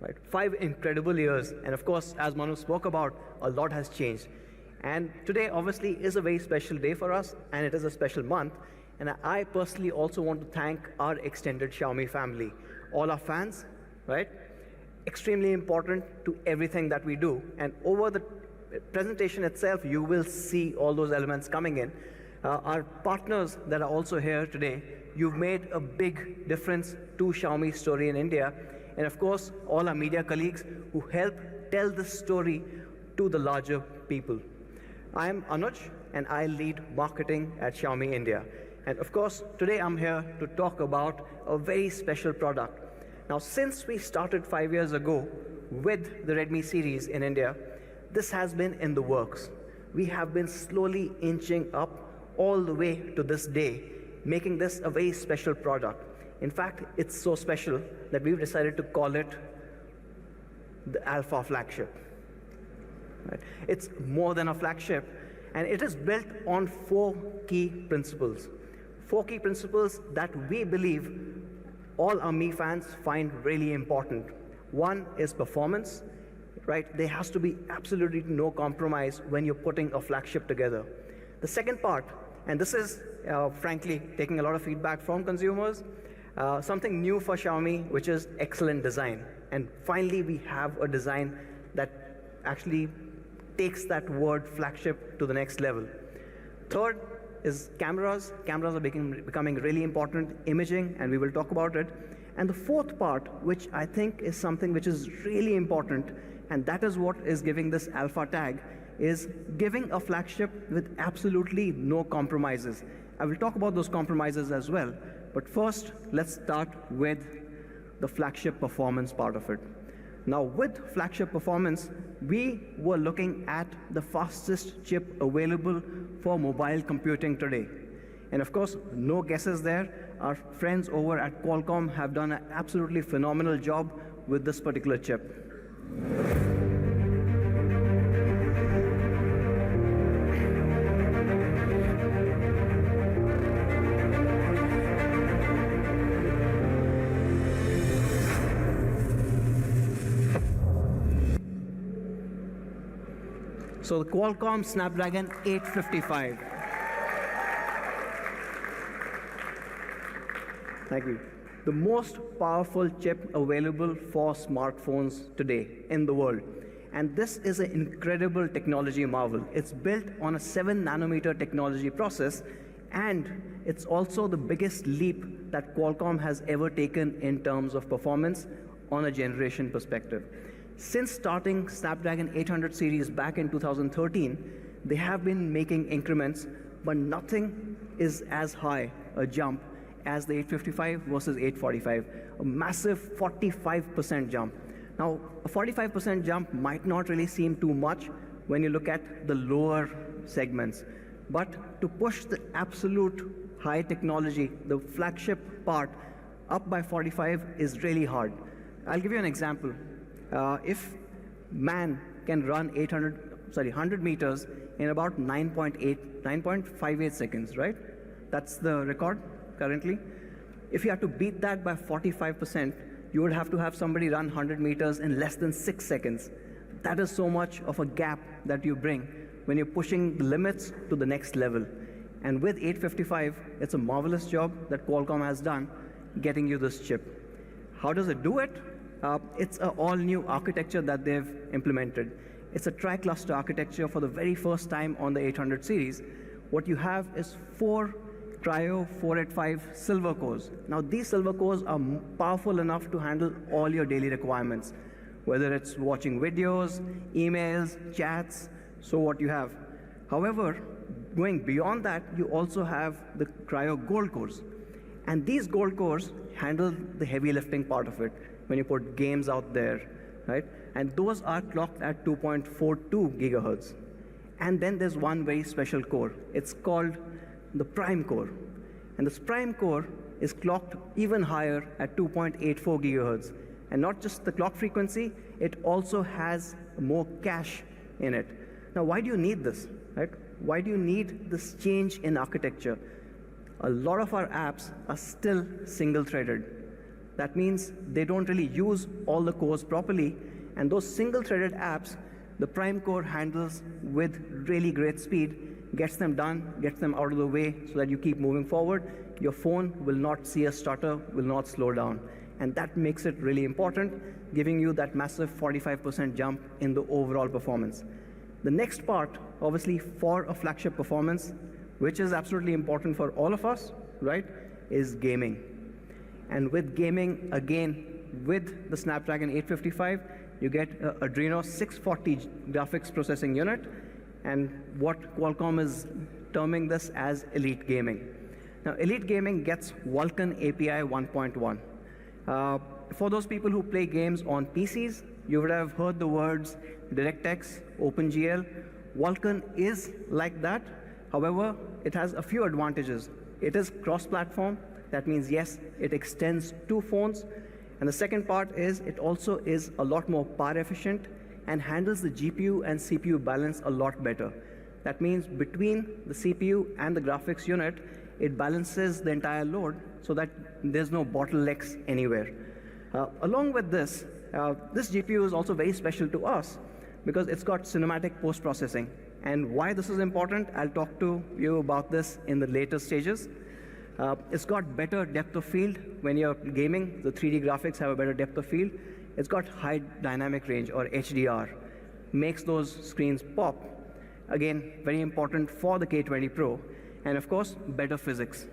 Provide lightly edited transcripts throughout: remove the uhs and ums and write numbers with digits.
right? 5 incredible years, and of course, as Manu spoke about, a lot has changed. And today, obviously, is a very special day for us, and it is a special month. And I personally also want to thank our extended Xiaomi family, all our fans, right? Extremely important to everything that we do. And over the presentation itself, you will see all those elements coming in. Our partners that are also here today, you've made a big difference to Xiaomi's story in India. And of course, all our media colleagues who help tell this story to the larger people. I am Anuj, and I lead marketing at Xiaomi India. And of course, today I'm here to talk about a very special product. Now, since we started 5 years ago with the Redmi series in India, this has been in the works. We have been slowly inching up all the way to this day, making this a very special product. In fact, it's so special that we've decided to call it the Alpha flagship. Right? It's more than a flagship, and it is built on 4 key principles. 4 key principles that we believe all our Mi fans find really important. One is performance, right? There has to be absolutely no compromise when you're putting a flagship together. The second part, and this is frankly taking a lot of feedback from consumers, something new for Xiaomi, which is excellent design. And finally, we have a design that actually takes that word flagship to the next level. Third is cameras. Cameras are becoming really important, imaging, and we will talk about it. And the fourth part, which I think is something which is really important, and that is what is giving this Alpha tag, is giving a flagship with absolutely no compromises. I will talk about those compromises as well, but first, let's start with the flagship performance part of it. Now, with flagship performance, we were looking at the fastest chip available for mobile computing today. And of course, no guesses there. Our friends over at Qualcomm have done an absolutely phenomenal job with this particular chip. So the Qualcomm Snapdragon 855. Thank you. The most powerful chip available for smartphones today in the world. And this is an incredible technology marvel. It's built on a 7-nanometer technology process, and it's also the biggest leap that Qualcomm has ever taken in terms of performance on a generation perspective. Since starting Snapdragon 800 series back in 2013, they have been making increments, but nothing is as high a jump as the 855 versus 845, a massive 45% jump. Now, a 45% jump might not really seem too much when you look at the lower segments, but to push the absolute high technology, the flagship part, up by 45 is really hard. I'll give you an example. If man can run 100 meters in about 9.58 seconds, right? That's the record currently. If you had to beat that by 45%, you would have to have somebody run 100 meters in less than 6 seconds. That is so much of a gap that you bring when you're pushing the limits to the next level. And with 855, it's a marvelous job that Qualcomm has done getting you this chip. How does it do it? It's an all-new architecture that they've implemented. It's a tri-cluster architecture for the very first time on the 800 series. What you have is 4 Cryo 485 silver cores. Now, these silver cores are powerful enough to handle all your daily requirements, whether it's watching videos, emails, chats, so what you have. However, going beyond that, you also have the Cryo gold cores. And these gold cores handle the heavy lifting part of it when you put games out there, right? And those are clocked at 2.42 gigahertz. And then there's one very special core. It's called the Prime core. And this Prime core is clocked even higher at 2.84 gigahertz. And not just the clock frequency, it also has more cache in it. Now, why do you need this, right? Why do you need this change in architecture? A lot of our apps are still single-threaded. That means they don't really use all the cores properly, and those single-threaded apps, the Prime core handles with really great speed, gets them done, gets them out of the way so that you keep moving forward. Your phone will not see a stutter, will not slow down. And that makes it really important, giving you that massive 45% jump in the overall performance. The next part, obviously, for a flagship performance, which is absolutely important for all of us, right, is gaming. And with gaming, again, with the Snapdragon 855, you get Adreno 640 graphics processing unit, and what Qualcomm is terming this as elite gaming. Now, elite gaming gets Vulkan API 1.1. For those people who play games on PCs, you would have heard the words DirectX, OpenGL. Vulkan is like that. However, it has a few advantages. It is cross-platform. That means, yes, it extends to phones. And the second part is it also is a lot more power efficient and handles the GPU and CPU balance a lot better. That means between the CPU and the graphics unit, it balances the entire load so that there's no bottlenecks anywhere. Along with this, this GPU is also very special to us because it's got cinematic post-processing. And why this is important, I'll talk to you about this in the later stages. It's got better depth of field when you're gaming. The 3D graphics have a better depth of field. It's got high dynamic range, or HDR. Makes those screens pop. Again, very important for the K20 Pro. And of course, better physics.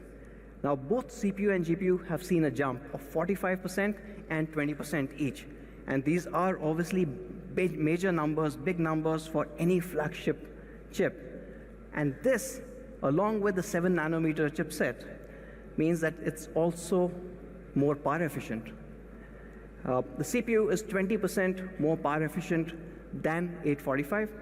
Now, both CPU and GPU have seen a jump of 45% and 20% each. And these are obviously major numbers, big numbers for any flagship chip. And this, along with the 7 nanometer chipset, means that it's also more power efficient. The CPU is 20% more power efficient than 845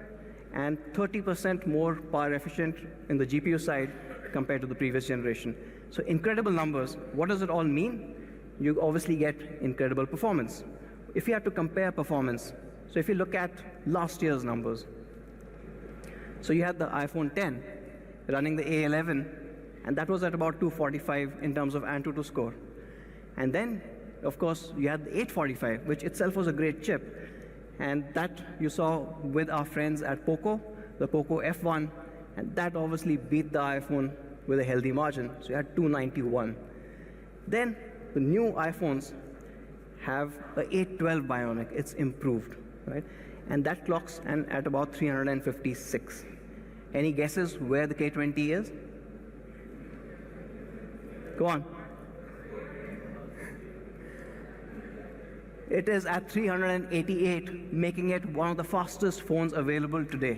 and 30% more power efficient in the GPU side compared to the previous generation. So incredible numbers. What does it all mean? You obviously get incredible performance. If you have to compare performance, so if you look at last year's numbers, so you had the iPhone 10 running the A11, and that was at about 245 in terms of Antutu score. And then, of course, you had the 845, which itself was a great chip. And that you saw with our friends at Poco, the Poco F1, and that obviously beat the iPhone with a healthy margin. So you had 291. Then the new iPhones have the 812 Bionic. It's improved, right? And that clocks at about 356. Any guesses where the K20 is? Go on. It is at 388, making it one of the fastest phones available today.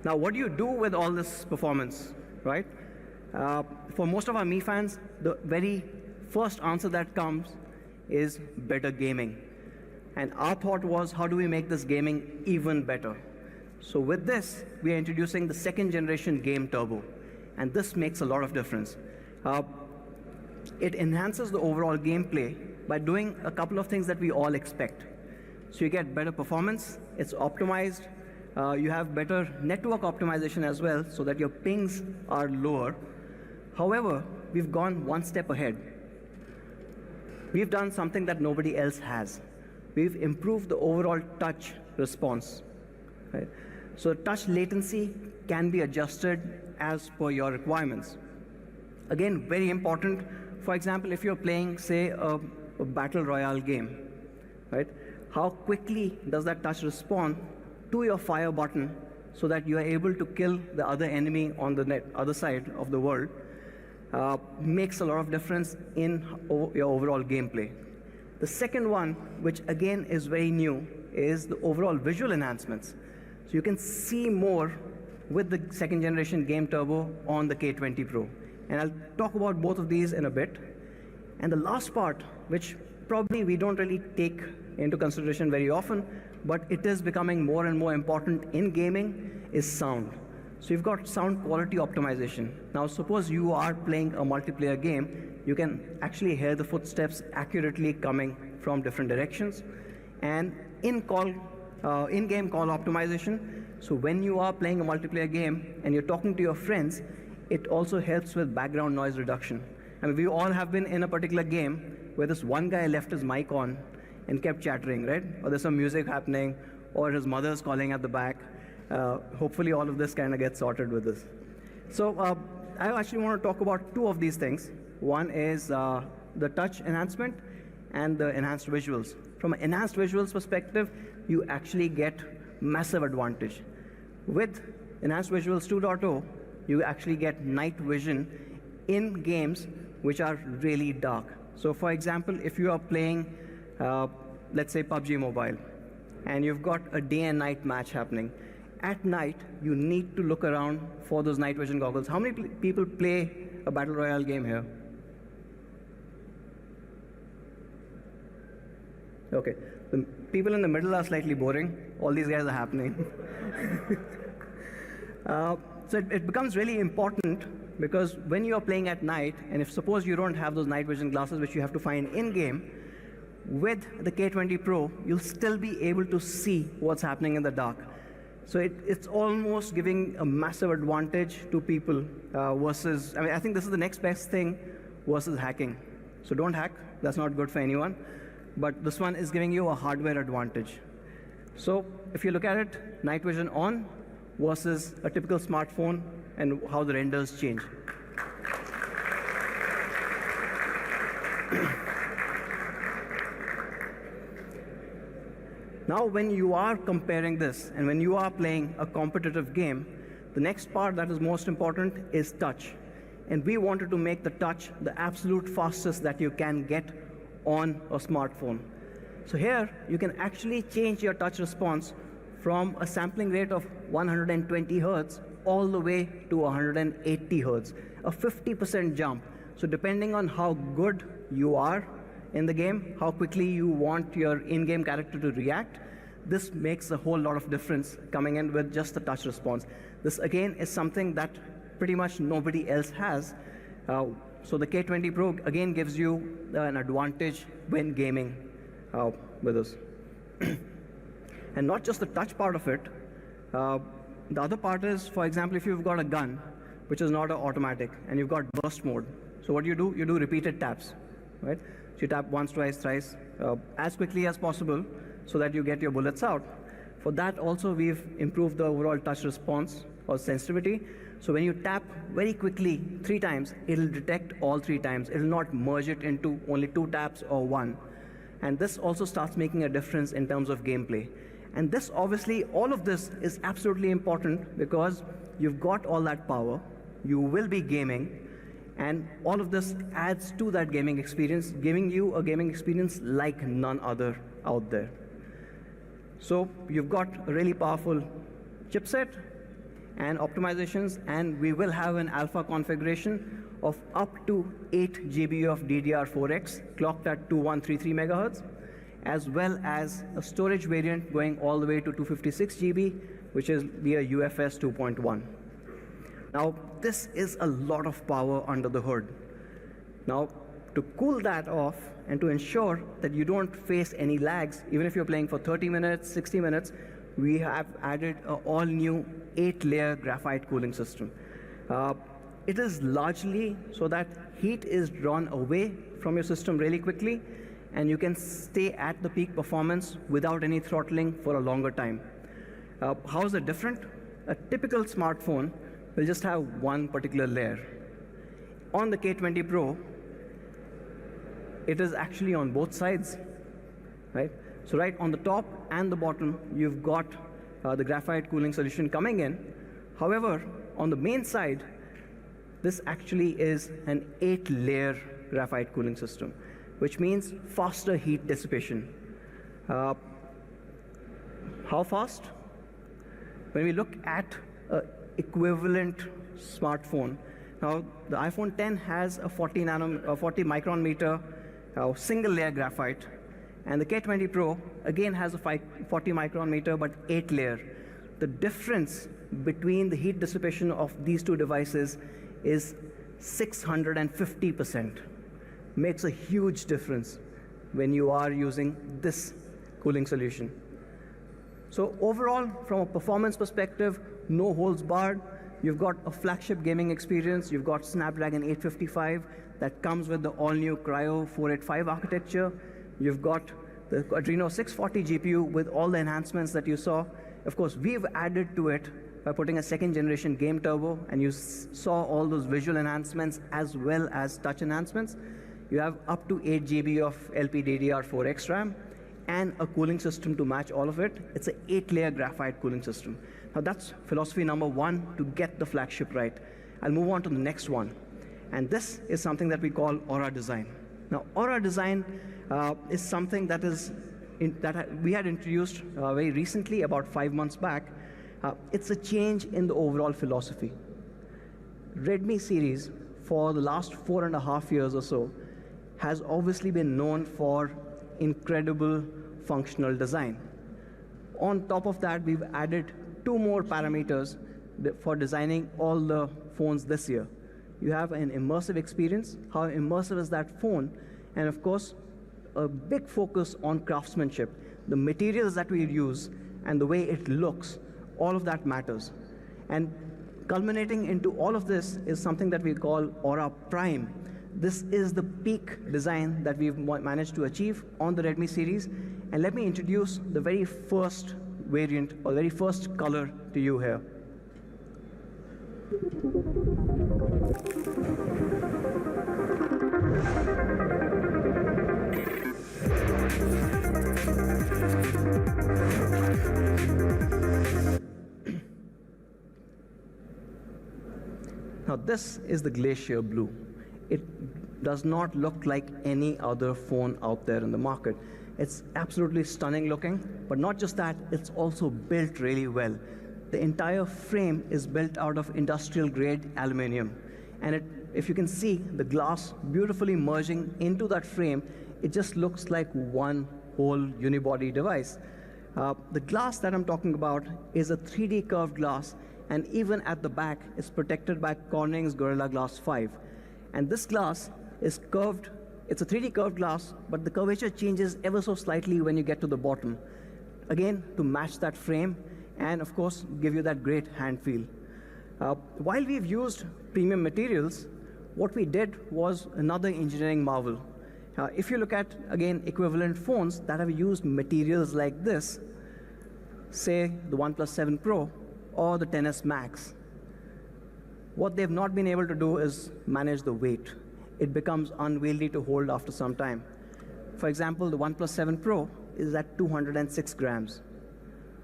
Now, what do you do with all this performance, right? For most of our Mi fans, the very first answer that comes is better gaming. And our thought was, how do we make this gaming even better? So with this, we are introducing the second generation Game Turbo. And this makes a lot of difference. It enhances the overall gameplay by doing a couple of things that we all expect. So you get better performance, it's optimized, you have better network optimization as well, so that your pings are lower. However, we've gone one step ahead. We've done something that nobody else has. We've improved the overall touch response. Right? So touch latency can be adjusted as per your requirements. Again, very important. For example, if you're playing, say, a battle royale game, right? How quickly does that touch respond to your fire button so that you are able to kill the other enemy on the other side of the world? Makes a lot of difference in your overall gameplay. The second one, which again is very new, is the overall visual enhancements. So you can see more with the second generation Game Turbo on the K20 Pro. And I'll talk about both of these in a bit. And the last part, which probably we don't really take into consideration very often, but it is becoming more and more important in gaming, is sound. So you've got sound quality optimization. Now suppose you are playing a multiplayer game, you can actually hear the footsteps accurately coming from different directions. And in-game call optimization, So when you are playing a multiplayer game and you're talking to your friends, it also helps with background noise reduction. I mean, we all have been in a particular game where this one guy left his mic on and kept chattering, right? Or there's some music happening, or his mother's calling at the back. Hopefully all of this kind of gets sorted with this. So I actually want to talk about two of these things. One is the touch enhancement and the enhanced visuals. From an enhanced visuals perspective, you actually get massive advantage. With enhanced visuals 2.0, you actually get night vision in games which are really dark. So for example, if you are playing, let's say PUBG Mobile, and you've got a day and night match happening, at night, you need to look around for those night vision goggles. How many people play a Battle Royale game here? Okay, the people in the middle are slightly boring. All these guys are happening. So it becomes really important because when you're playing at night, and if suppose you don't have those night vision glasses, which you have to find in-game, with the K20 Pro, you'll still be able to see what's happening in the dark. So it's almost giving a massive advantage to people versus, I think this is the next best thing versus hacking. So don't hack, that's not good for anyone. But this one is giving you a hardware advantage. So if you look at it, night vision on versus a typical smartphone and how the renders change. Now, when you are comparing this and when you are playing a competitive game, the next part that is most important is touch. And we wanted to make the touch the absolute fastest that you can get on a smartphone. So here, you can actually change your touch response from a sampling rate of 120 hertz all the way to 180 hertz, a 50% jump. So depending on how good you are in the game, how quickly you want your in-game character to react, this makes a whole lot of difference coming in with just the touch response. This again is something that pretty much nobody else has. So the K20 Pro again gives you an advantage when gaming with us. And not just the touch part of it, the other part is, for example, if you've got a gun, which is not an automatic, and you've got burst mode. So what you do repeated taps, right? So you tap once, twice, thrice, as quickly as possible so that you get your bullets out. For that also, we've improved the overall touch response or sensitivity. So when you tap very quickly 3 times, it'll detect all 3 times. It'll not merge it into only 2 taps or 1. And this also starts making a difference in terms of gameplay. And this obviously, all of this is absolutely important because you've got all that power, you will be gaming, and all of this adds to that gaming experience, giving you a gaming experience like none other out there. So you've got a really powerful chipset and optimizations, and we will have an alpha configuration of up to 8 GB of DDR4X, clocked at 2133 megahertz, as well as a storage variant going all the way to 256 GB, which is via UFS 2.1. Now, this is a lot of power under the hood. Now, to cool that off and to ensure that you don't face any lags, even if you're playing for 30 minutes, 60 minutes, we have added an all-new 8-layer graphite cooling system. It is largely so that heat is drawn away from your system really quickly, and you can stay at the peak performance without any throttling for a longer time. How is it different? A typical smartphone will just have one particular layer. On the K20 Pro, it is actually on both sides, right? So right on the top and the bottom, you've got the graphite cooling solution coming in. However, on the main side, this actually is an 8-layer graphite cooling system, which means faster heat dissipation. How fast? When we look at an equivalent smartphone, now the iPhone 10 has a 40 micron meter single layer graphite, and the K20 Pro again has a 40 micron meter but 8 layer. The difference between the heat dissipation of these two devices is 650%. Makes a huge difference when you are using this cooling solution. So overall, from a performance perspective, no holds barred. You've got a flagship gaming experience. You've got Snapdragon 855 that comes with the all-new Cryo 485 architecture. You've got the Adreno 640 GPU with all the enhancements that you saw. Of course, we've added to it by putting a second-generation game turbo, and you saw all those visual enhancements as well as touch enhancements. You have up to 8 GB of LPDDR4X RAM and a cooling system to match all of it. It's an 8-layer graphite cooling system. Now that's philosophy number one, to get the flagship right. I'll move on to the next one. And this is something that we call Aura Design. Now, Aura Design is something that we had introduced very recently, about 5 months back. It's a change in the overall philosophy. Redmi series, for the last 4.5 years or so, has obviously been known for incredible functional design. On top of that, we've added 2 more parameters for designing all the phones this year. You have an immersive experience. How immersive is that phone? And of course, a big focus on craftsmanship. The materials that we use and the way it looks, all of that matters. And culminating into all of this is something that we call Aura Prime. This is the peak design that we've managed to achieve on the Redmi series. And let me introduce the very first variant, or very first color to you here. Now this is the Glacier Blue. It does not look like any other phone out there in the market. It's absolutely stunning looking, but not just that, it's also built really well. The entire frame is built out of industrial grade aluminum. And if you can see the glass beautifully merging into that frame, it just looks like one whole unibody device. The glass that I'm talking about is a 3D curved glass, and even at the back, it's protected by Corning's Gorilla Glass 5. And this glass is curved. It's a 3D curved glass, but the curvature changes ever so slightly when you get to the bottom. Again, to match that frame, and of course, give you that great hand feel. While we've used premium materials, what we did was another engineering marvel. If you look at, again, equivalent phones that have used materials like this, say the OnePlus 7 Pro or the XS Max, what they've not been able to do is manage the weight. It becomes unwieldy to hold after some time. For example, the OnePlus 7 Pro is at 206 grams,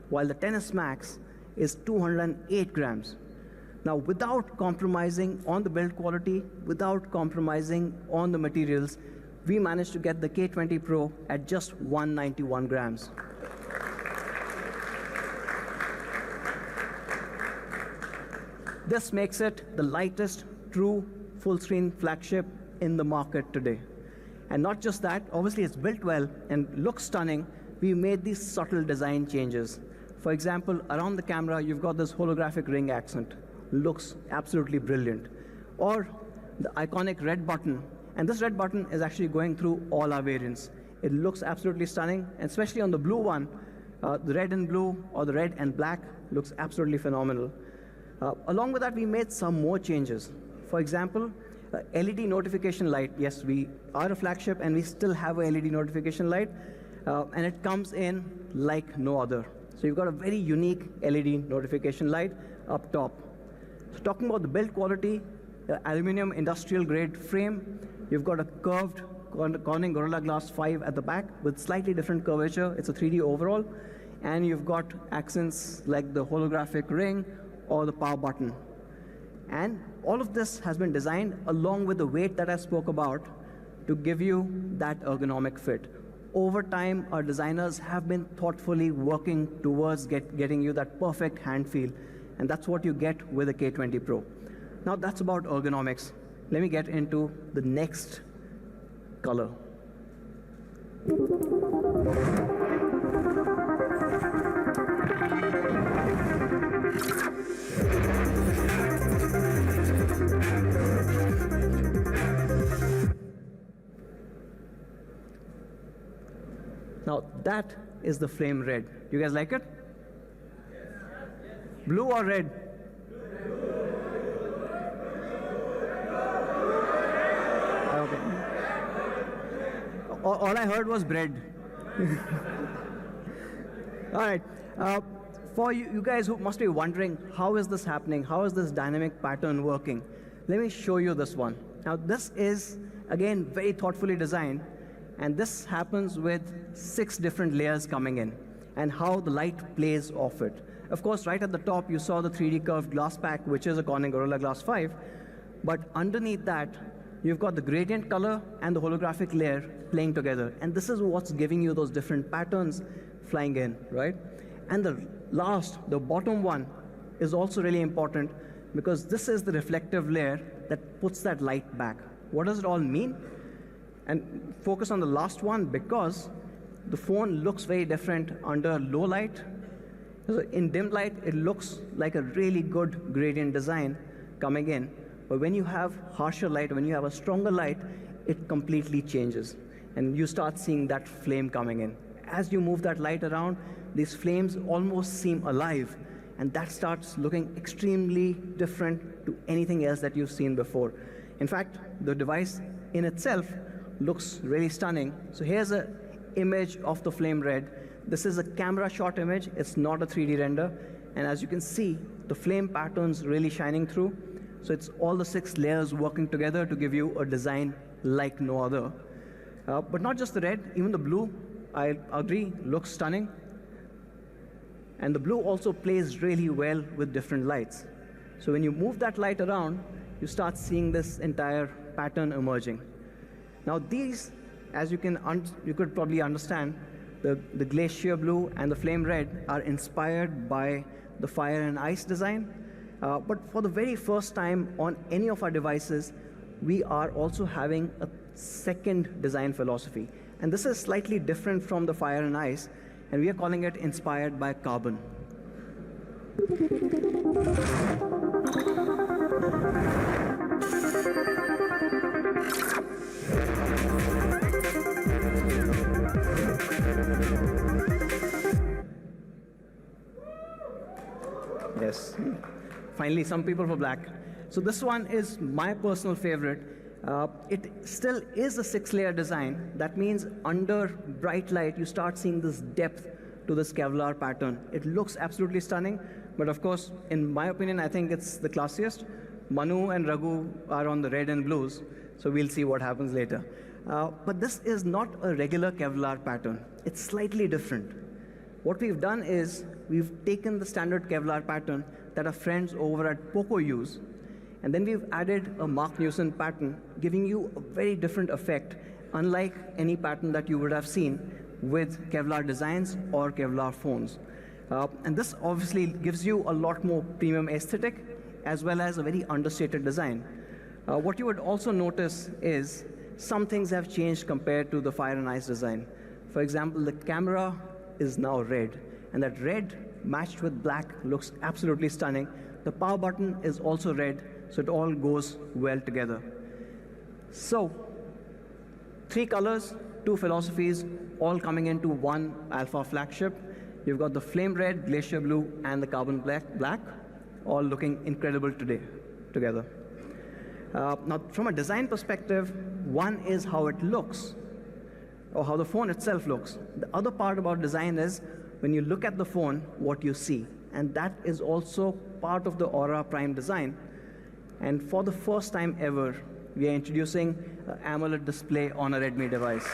while the XS Max is 208 grams. Now, without compromising on the build quality, without compromising on the materials, we managed to get the K20 Pro at just 191 grams. This makes it the lightest true full-screen flagship in the market today. And not just that, obviously it's built well and looks stunning. We made these subtle design changes. For example, around the camera, you've got this holographic ring accent. Looks absolutely brilliant. Or the iconic red button. And this red button is actually going through all our variants. It looks absolutely stunning, and especially on the blue one, the red and blue or the red and black looks absolutely phenomenal. Along with that, we made some more changes. For example, LED notification light. Yes, we are a flagship and we still have a LED notification light, and it comes in like no other. So you've got a very unique LED notification light up top. So talking about the build quality, aluminum industrial grade frame, you've got a curved Corning Gorilla Glass 5 at the back with slightly different curvature. It's a 3D overall, and you've got accents like the holographic ring or the power button. And all of this has been designed along with the weight that I spoke about to give you that ergonomic fit. Over time, our designers have been thoughtfully working towards getting you that perfect hand feel, and that's what you get with the K20 Pro. Now that's about ergonomics. Let me get into the next color. Now that is the flame red. You guys like it? Blue or red? Okay. All I heard was bread. All right. For you guys who must be wondering, how is this happening? How is this dynamic pattern working? Let me show you this one. Now, this is, again, very thoughtfully designed. And this happens with 6 different layers coming in and how the light plays off it. Of course, right at the top, you saw the 3D curved glass pack, which is a Corning Gorilla Glass 5. But underneath that, you've got the gradient color and the holographic layer playing together. And this is what's giving you those different patterns flying in, right? And the bottom one, is also really important because this is the reflective layer that puts that light back. What does it all mean? And focus on the last one because the phone looks very different under low light. So in dim light, it looks like a really good gradient design coming in. But when you have harsher light, when you have a stronger light, it completely changes. And you start seeing that flame coming in. As you move that light around, these flames almost seem alive. And that starts looking extremely different to anything else that you've seen before. In fact, the device in itself looks really stunning. So here's an image of the flame red. This is a camera shot image. It's not a 3D render. And as you can see, the flame pattern's really shining through. So it's all the 6 layers working together to give you a design like no other. But not just the red, even the blue, I agree, looks stunning. And the blue also plays really well with different lights. So when you move that light around, you start seeing this entire pattern emerging. Now these, as you could probably understand, the glacier blue and the flame red are inspired by the fire and ice design. But for the very first time on any of our devices, we are also having a second design philosophy. And this is slightly different from the fire and ice, and we are calling it inspired by carbon. Yes, finally some people for black. So this one is my personal favorite. It still is a 6-layer design. That means under bright light, you start seeing this depth to this Kevlar pattern. It looks absolutely stunning, but of course, in my opinion, I think it's the classiest. Manu and Raghu are on the red and blues, so we'll see what happens later. But this is not a regular Kevlar pattern. It's slightly different. What we've done is we've taken the standard Kevlar pattern that our friends over at Poco use, and then we've added a Mark Newson pattern, giving you a very different effect, unlike any pattern that you would have seen with Kevlar designs or Kevlar phones. And this obviously gives you a lot more premium aesthetic, as well as a very understated design. What you would also notice is some things have changed compared to the fire and ice design. For example, the camera is now red, and that red matched with black looks absolutely stunning. The power button is also red, so it all goes well together. So, 3 colors, 2 philosophies, all coming into one alpha flagship. You've got the flame red, glacier blue, and the carbon black, all looking incredible together. Now, from a design perspective, one is how it looks, or how the phone itself looks. The other part about design is when you look at the phone, what you see. And that is also part of the Aura Prime design. And for the first time ever, we are introducing an AMOLED display on a Redmi device.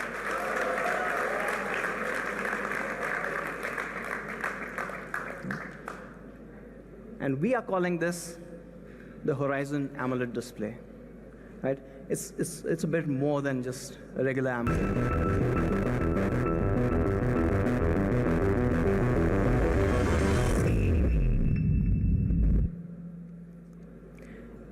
And we are calling this the Horizon AMOLED display, right? It's a bit more than just a regular AMOLED.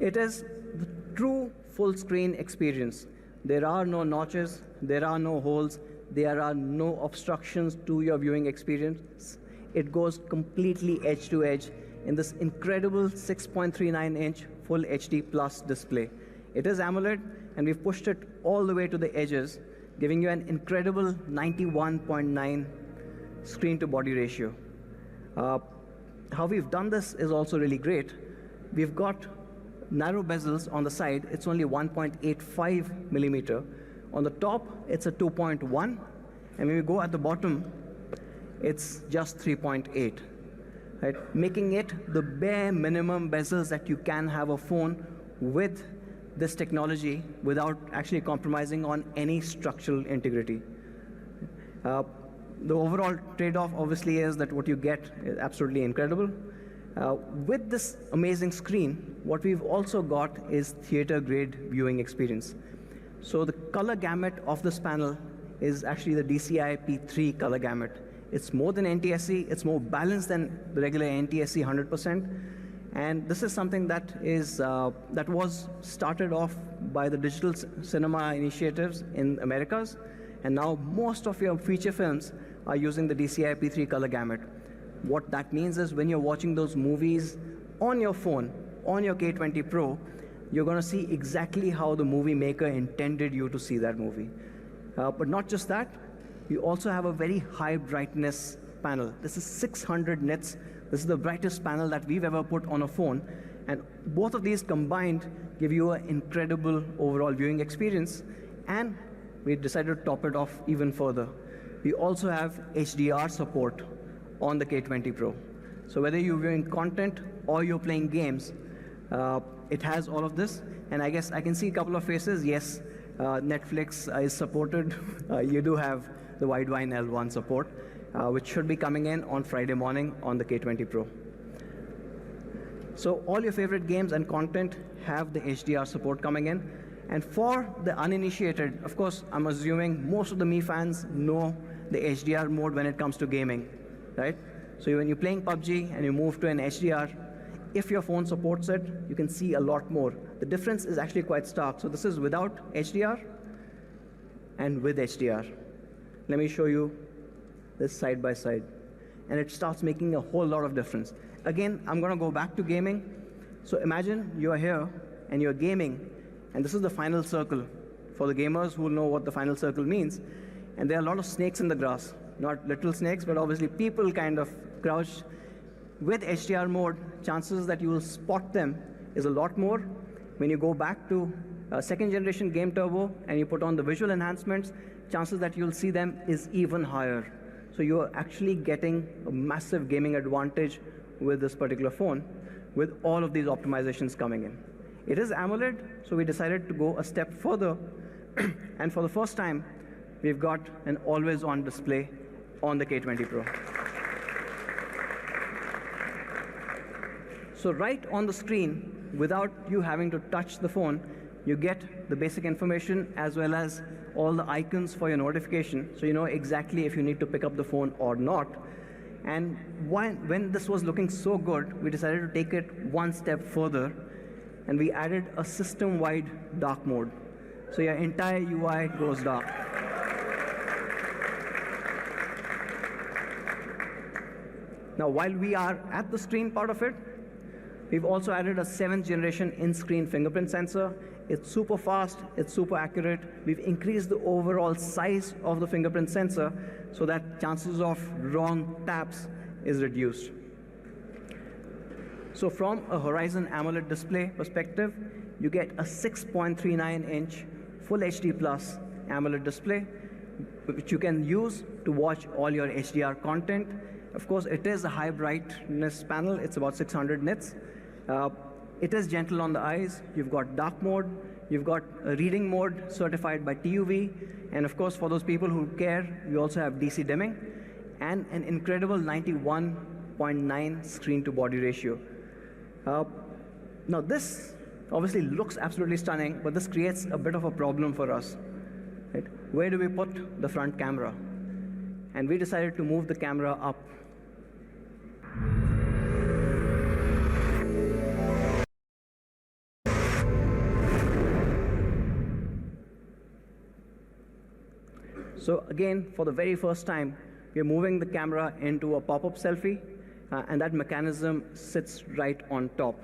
It is the true full-screen experience. There are no notches, there are no holes, there are no obstructions to your viewing experience. It goes completely edge to edge in this incredible 6.39-inch Full HD Plus display. It is AMOLED, and we've pushed it all the way to the edges, giving you an incredible 91.9 screen-to-body ratio. how we've done this is also really great. We've got narrow bezels on the side. It's only 1.85 millimeter. On the top, it's a 2.1. And when we go at the bottom, it's just 3.8. Right? Making it the bare minimum bezels that you can have a phone with this technology without actually compromising on any structural integrity. The overall trade-off obviously is that what you get is absolutely incredible. With this amazing screen, what we've also got is theater-grade viewing experience. So the color gamut of this panel is actually the DCI P3 color gamut. It's more than NTSC, it's more balanced than the regular NTSC 100%. And this is something that was started off by the digital cinema initiatives in Americas. And now most of your feature films are using the DCI P3 color gamut. What that means is when you're watching those movies on your phone, on your K20 Pro, you're going to see exactly how the movie maker intended you to see that movie. But not just that, you also have a very high brightness panel. This is 600 nits. This is the brightest panel that we've ever put on a phone. And both of these combined give you an incredible overall viewing experience. And we decided to top it off even further. We also have HDR support on the K20 Pro. So whether you're viewing content or you're playing games, it has all of this. And I guess I can see a couple of faces. Yes, Netflix is supported. You do have the Widevine L1 support, which should be coming in on Friday morning on the K20 Pro. So all your favorite games and content have the HDR support coming in. And for the uninitiated, of course, I'm assuming most of the Mi fans know the HDR mode when it comes to gaming, right? So when you're playing PUBG and you move to an HDR, if your phone supports it, you can see a lot more. The difference is actually quite stark. So this is without HDR and with HDR. Let me show you this side by side. And it starts making a whole lot of difference. Again, I'm going to go back to gaming. So imagine you're here and you're gaming, and this is the final circle. For the gamers who know what the final circle means, and there are a lot of snakes in the grass. Not literal snakes, but obviously people kind of crouched. With HDR mode, chances that you will spot them is a lot more. When you go back to second generation Game Turbo and you put on the visual enhancements, chances that you'll see them is even higher. So you're actually getting a massive gaming advantage with this particular phone, with all of these optimizations coming in. It is AMOLED, so we decided to go a step further. And for the first time, we've got an always-on display on the K20 Pro. So right on the screen, without you having to touch the phone, you get the basic information as well as all the icons for your notification, so you know exactly if you need to pick up the phone or not. And when this was looking so good, we decided to take it one step further, and we added a system-wide dark mode. So your entire UI goes dark. Now, while we are at the screen part of it, we've also added a 7th generation in-screen fingerprint sensor. It's super fast, it's super accurate. We've increased the overall size of the fingerprint sensor so that chances of wrong taps is reduced. So from a Horizon AMOLED display perspective, you get a 6.39-inch Full HD Plus AMOLED display, which you can use to watch all your HDR content. Of course, it is a high brightness panel. It's about 600 nits. It is gentle on the eyes. You've got dark mode. You've got a reading mode certified by TUV. And of course, for those people who care, we also have DC dimming and an incredible 91.9 screen-to-body ratio. Now, this obviously looks absolutely stunning, but this creates a bit of a problem for us. Right? Where do we put the front camera? And we decided to move the camera up. So again, for the very first time, we're moving the camera into a pop-up selfie, and that mechanism sits right on top.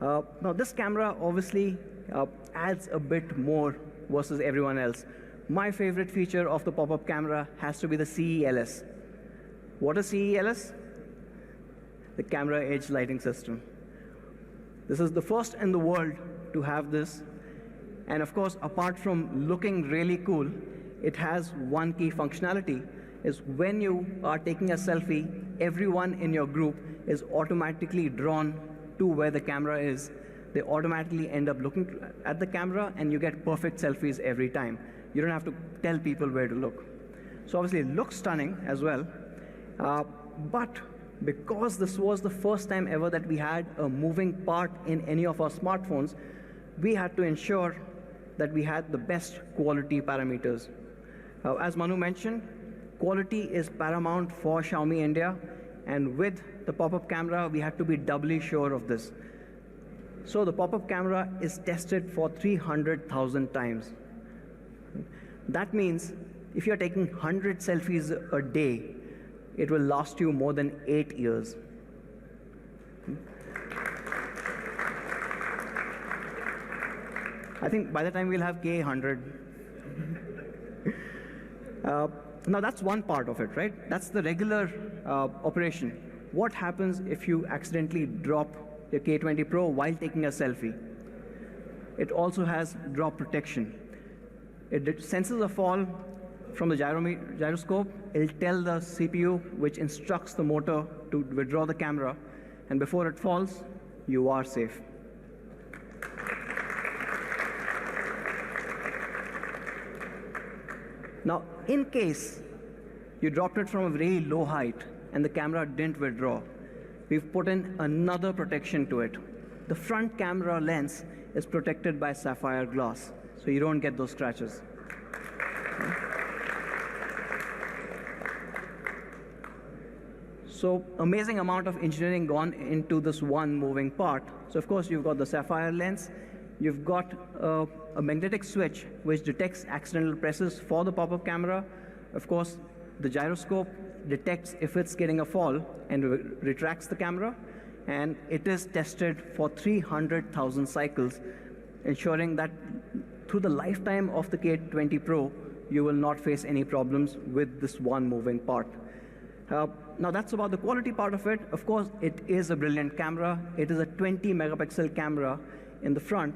Now this camera obviously adds a bit more versus everyone else. My favorite feature of the pop-up camera has to be the CELS. What is CELS? the camera edge lighting system. This is the first in the world to have this. And of course, apart from looking really cool, it has one key functionality, is when you are taking a selfie, everyone in your group is automatically drawn to where the camera is. They automatically end up looking at the camera, and you get perfect selfies every time. You don't have to tell people where to look. So obviously it looks stunning as well, but because this was the first time ever that we had a moving part in any of our smartphones, we had to ensure that we had the best quality parameters. As Manu mentioned, quality is paramount for Xiaomi India, and with the pop-up camera, we had to be doubly sure of this. So the pop-up camera is tested for 300,000 times. That means if you're taking 100 selfies a day, it will last you more than 8 years. I think by the time we'll have K100. Now that's one part of it, right? That's the regular operation. What happens if you accidentally drop your K20 Pro while taking a selfie? It also has drop protection. It senses a fall from the gyroscope. It'll tell the CPU, which instructs the motor to withdraw the camera, and before it falls, you are safe. Now, in case you dropped it from a very low height and the camera didn't withdraw, we've put in another protection to it. The front camera lens is protected by sapphire glass, so you don't get those scratches. So amazing amount of engineering gone into this one moving part. So of course, you've got the sapphire lens. You've got a magnetic switch which detects accidental presses for the pop-up camera. Of course, the gyroscope detects if it's getting a fall and retracts the camera. And it is tested for 300,000 cycles, ensuring that through the lifetime of the K20 Pro, you will not face any problems with this one moving part. Now that's about the quality part of it. Of course, it is a brilliant camera. It is a 20 megapixel camera in the front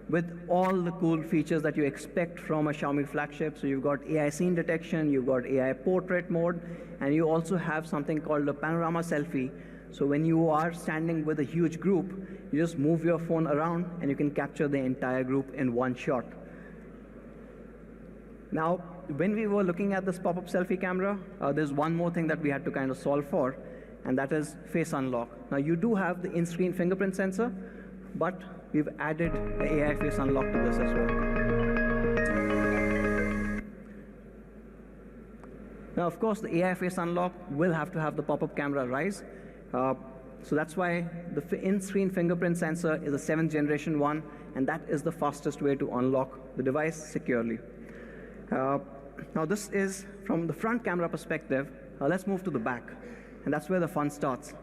with all the cool features that you expect from a Xiaomi flagship. So you've got AI scene detection, you've got AI portrait mode, and you also have something called a panorama selfie. So when you are standing with a huge group, you just move your phone around and you can capture the entire group in one shot. Now, when we were looking at this pop-up selfie camera, there's one more thing that we had to kind of solve for, and that is face unlock. Now, you do have the in-screen fingerprint sensor, but we've added the AI face unlock to this as well. Now, of course, the AI face unlock will have to have the pop-up camera rise. So that's why the in-screen fingerprint sensor is a 7th generation one, and that is the fastest way to unlock the device securely. Now this is from the front camera perspective. Let's move to the back, and that's where the fun starts.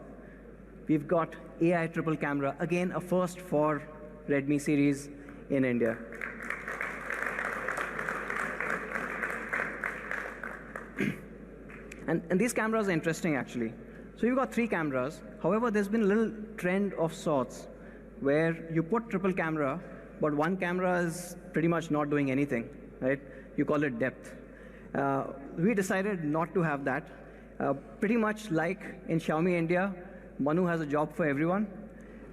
We've got AI triple camera, again a first for Redmi series in India. And these cameras are interesting actually. So you've got 3 cameras. However, there's been a little trend of sorts where you put triple camera, but one camera is pretty much not doing anything, right? You call it depth. We decided not to have that. Pretty much like in Xiaomi India, Manu has a job for everyone.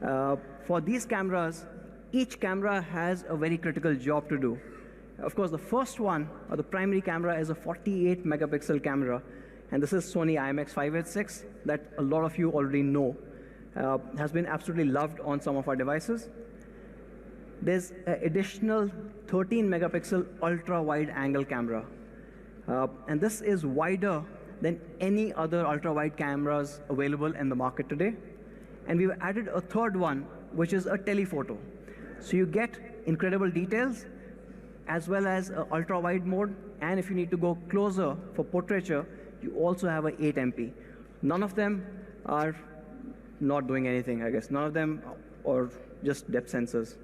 For these cameras, each camera has a very critical job to do. Of course, the first one, or the primary camera, is a 48 megapixel camera. And this is Sony IMX586 that a lot of you already know. Has been absolutely loved on some of our devices. There's an additional 13 megapixel ultra wide angle camera. And this is wider than any other ultra wide cameras available in the market today. And we've added a third one, which is a telephoto. So you get incredible details as well as an ultra wide mode. And if you need to go closer for portraiture, you also have an 8 MP. None of them are not doing anything, I guess. None of them are just depth sensors.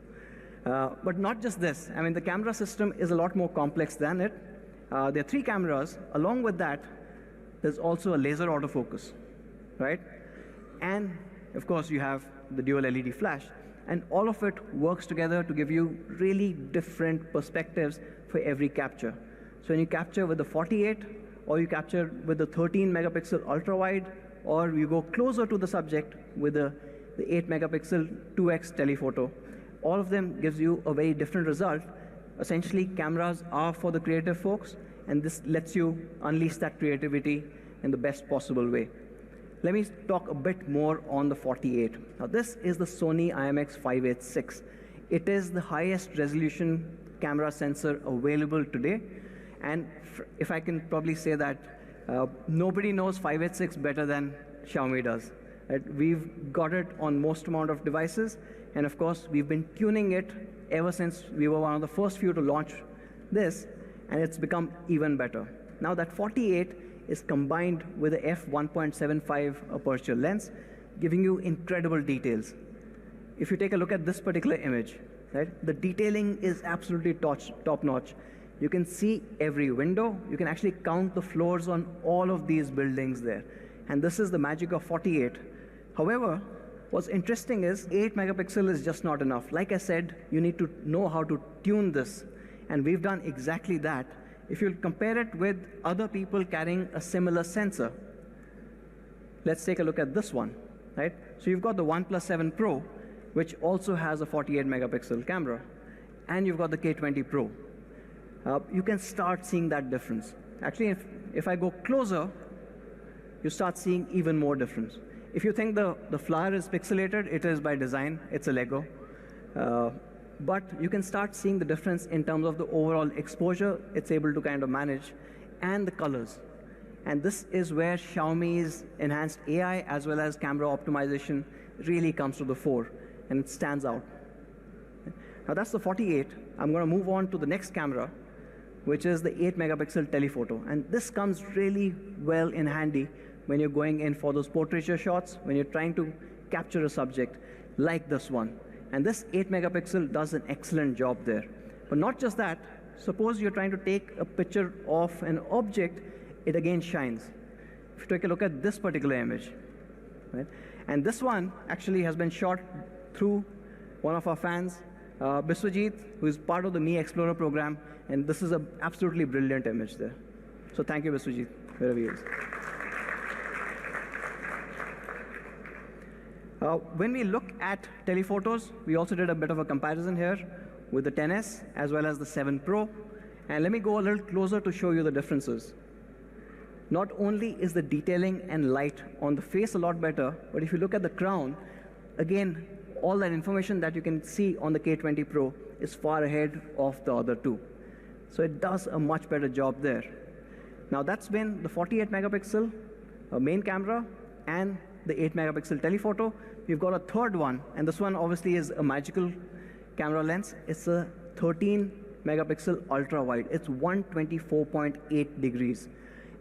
But not just this. I mean, the camera system is a lot more complex than it. There are 3 cameras. Along with that, there's also a laser autofocus, right? And of course, you have the dual LED flash. And all of it works together to give you really different perspectives for every capture. So when you capture with the 48, or you capture with the 13 megapixel ultra wide, or you go closer to the subject with the 8 megapixel 2x telephoto, all of them gives you a very different result. Essentially, cameras are for the creative folks, and this lets you unleash that creativity in the best possible way. Let me talk a bit more on the 48. Now, this is the Sony IMX586. It is the highest resolution camera sensor available today. And if I can probably say that, nobody knows 586 better than Xiaomi does. Right? We've got it on most amount of devices. And of course, we've been tuning it ever since we were one of the first few to launch this. And it's become even better. Now, that 48 is combined with a f1.75 aperture lens, giving you incredible details. If you take a look at this particular image, right, the detailing is absolutely top-notch. You can see every window. You can actually count the floors on all of these buildings there. And this is the magic of 48. However, what's interesting is 8 megapixel is just not enough. Like I said, you need to know how to tune this. And we've done exactly that. If you compare it with other people carrying a similar sensor, let's take a look at this one, right? So you've got the OnePlus 7 Pro, which also has a 48 megapixel camera, and you've got the K20 Pro. You can start seeing that difference. Actually, if I go closer, you start seeing even more difference. If you think the flower is pixelated, it is by design. It's a Lego. But you can start seeing the difference in terms of the overall exposure it's able to kind of manage, and the colors. And this is where Xiaomi's enhanced AI as well as camera optimization really comes to the fore, and it stands out. Now that's the 48. I'm going to move on to the next camera, which is the 8 megapixel telephoto. And this comes really well in handy when you're going in for those portraiture shots, when you're trying to capture a subject like this one. And this 8 megapixel does an excellent job there. But not just that, suppose you're trying to take a picture of an object, it again shines. If you take a look at this particular image, right? And this one actually has been shot through one of our fans, Biswajit, who is part of the Mi Explorer program, and this is an absolutely brilliant image there. So thank you, Biswajit, wherever he is. When we look at telephotos, we also did a bit of a comparison here with the 10S as well as the 7 Pro. And let me go a little closer to show you the differences. Not only is the detailing and light on the face a lot better, but if you look at the crown, again, all that information that you can see on the K20 Pro is far ahead of the other two. So it does a much better job there. Now that's been the 48 megapixel main camera and the 8 megapixel telephoto. We've got a third one, and this one obviously is a magical camera lens. It's a 13 megapixel ultra wide. It's 124.8 degrees.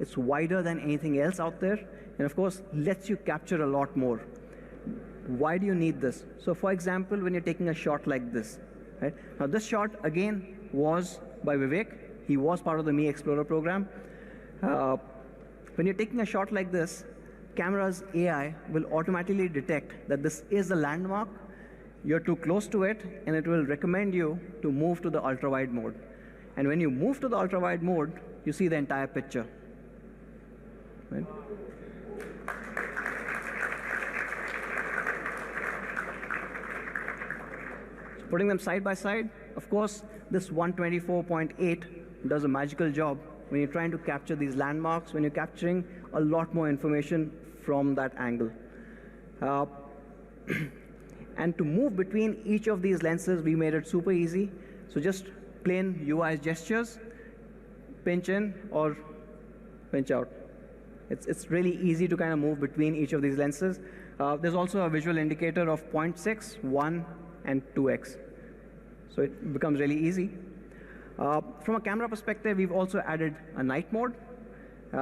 It's wider than anything else out there, and of course lets you capture a lot more. Why do you need this? So for example, when you're taking a shot like this, right? Now this shot again was by Vivek. He was part of the Mi Explorer program. When you're taking a shot like this, camera's AI will automatically detect that this is a landmark, you're too close to it, and it will recommend you to move to the ultra-wide mode. And when you move to the ultra-wide mode, you see the entire picture. Right? So putting them side by side, of course, this 124.8 does a magical job when you're trying to capture these landmarks, when you're capturing a lot more information from that angle. And to move between each of these lenses, we made it super easy. So just plain UI gestures, pinch in or pinch out. It's really easy to kind of move between each of these lenses. There's also a visual indicator of 0.6, 1, and 2x. So it becomes really easy. From a camera perspective, we've also added a night mode.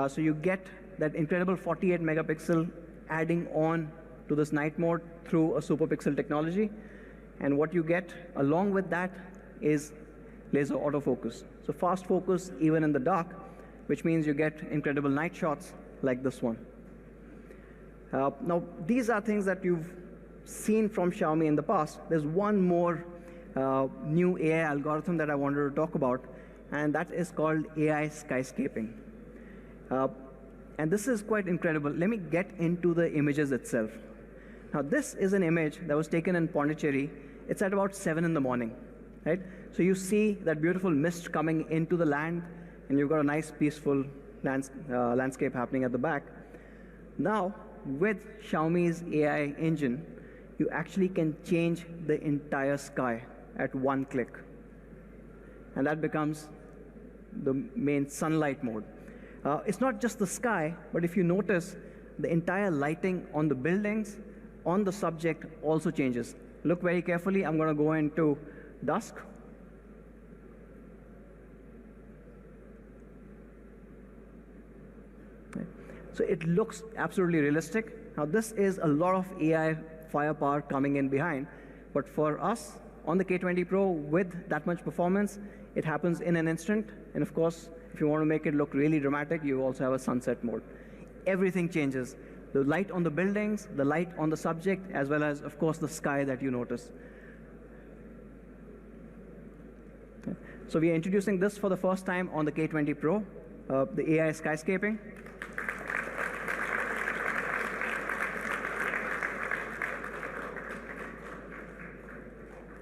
So you get that incredible 48 megapixel adding on to this night mode through a super pixel technology. And what you get along with that is laser autofocus. So fast focus even in the dark, which means you get incredible night shots like this one. Now, these are things that you've seen from Xiaomi in the past, there's one more new AI algorithm that I wanted to talk about, and that is called AI skyscaping. And this is quite incredible. Let me get into the images itself. Now, this is an image that was taken in Pondicherry. It's at about 7 in the morning, right? So you see that beautiful mist coming into the land, and you've got a nice, peaceful landscape happening at the back. Now, with Xiaomi's AI engine, you actually can change the entire sky at one click. And that becomes the main sunlight mode. It's not just the sky, but if you notice, the entire lighting on the buildings, on the subject also changes. Look very carefully. I'm going to go into dusk. So it looks absolutely realistic. Now, this is a lot of AI firepower coming in behind, but for us on the K20 Pro with that much performance, it happens in an instant. And of course, if you want to make it look really dramatic, you also have a sunset mode. Everything changes. The light on the buildings, the light on the subject, as well as, of course, the sky that you notice. Okay. So we are introducing this for the first time on the K20 Pro, the AI skyscaping.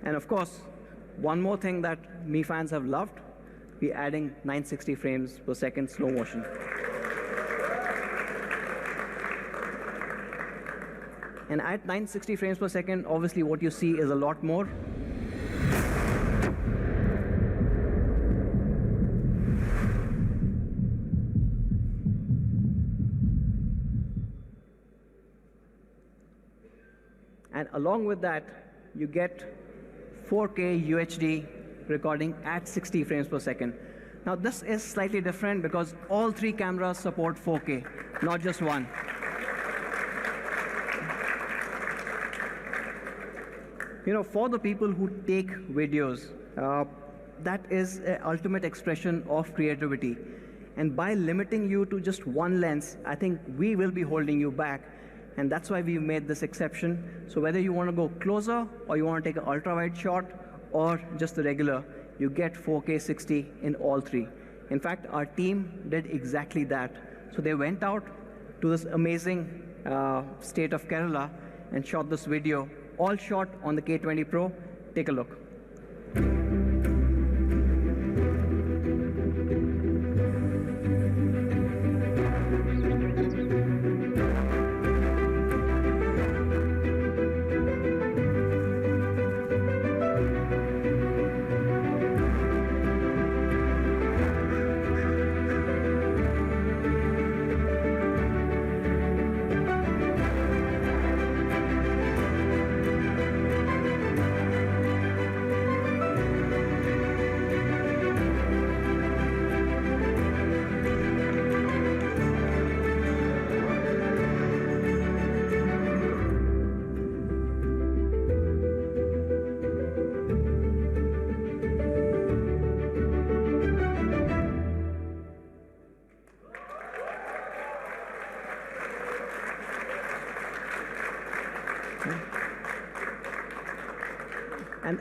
And of course, one more thing that Mi fans have loved, we're adding 960 frames per second slow motion. And at 960 frames per second, obviously what you see is a lot more. And along with that, you get 4K UHD recording at 60 frames per second. Now, this is slightly different because all three cameras support 4K, not just one. You know, for the people who take videos, that is an ultimate expression of creativity. And by limiting you to just one lens, I think we will be holding you back. And that's why we made this exception. So whether you want to go closer, or you want to take an ultra-wide shot, or just the regular, you get 4K 60 in all three. In fact, our team did exactly that. So they went out to this amazing state of Kerala and shot this video, all shot on the K20 Pro. Take a look.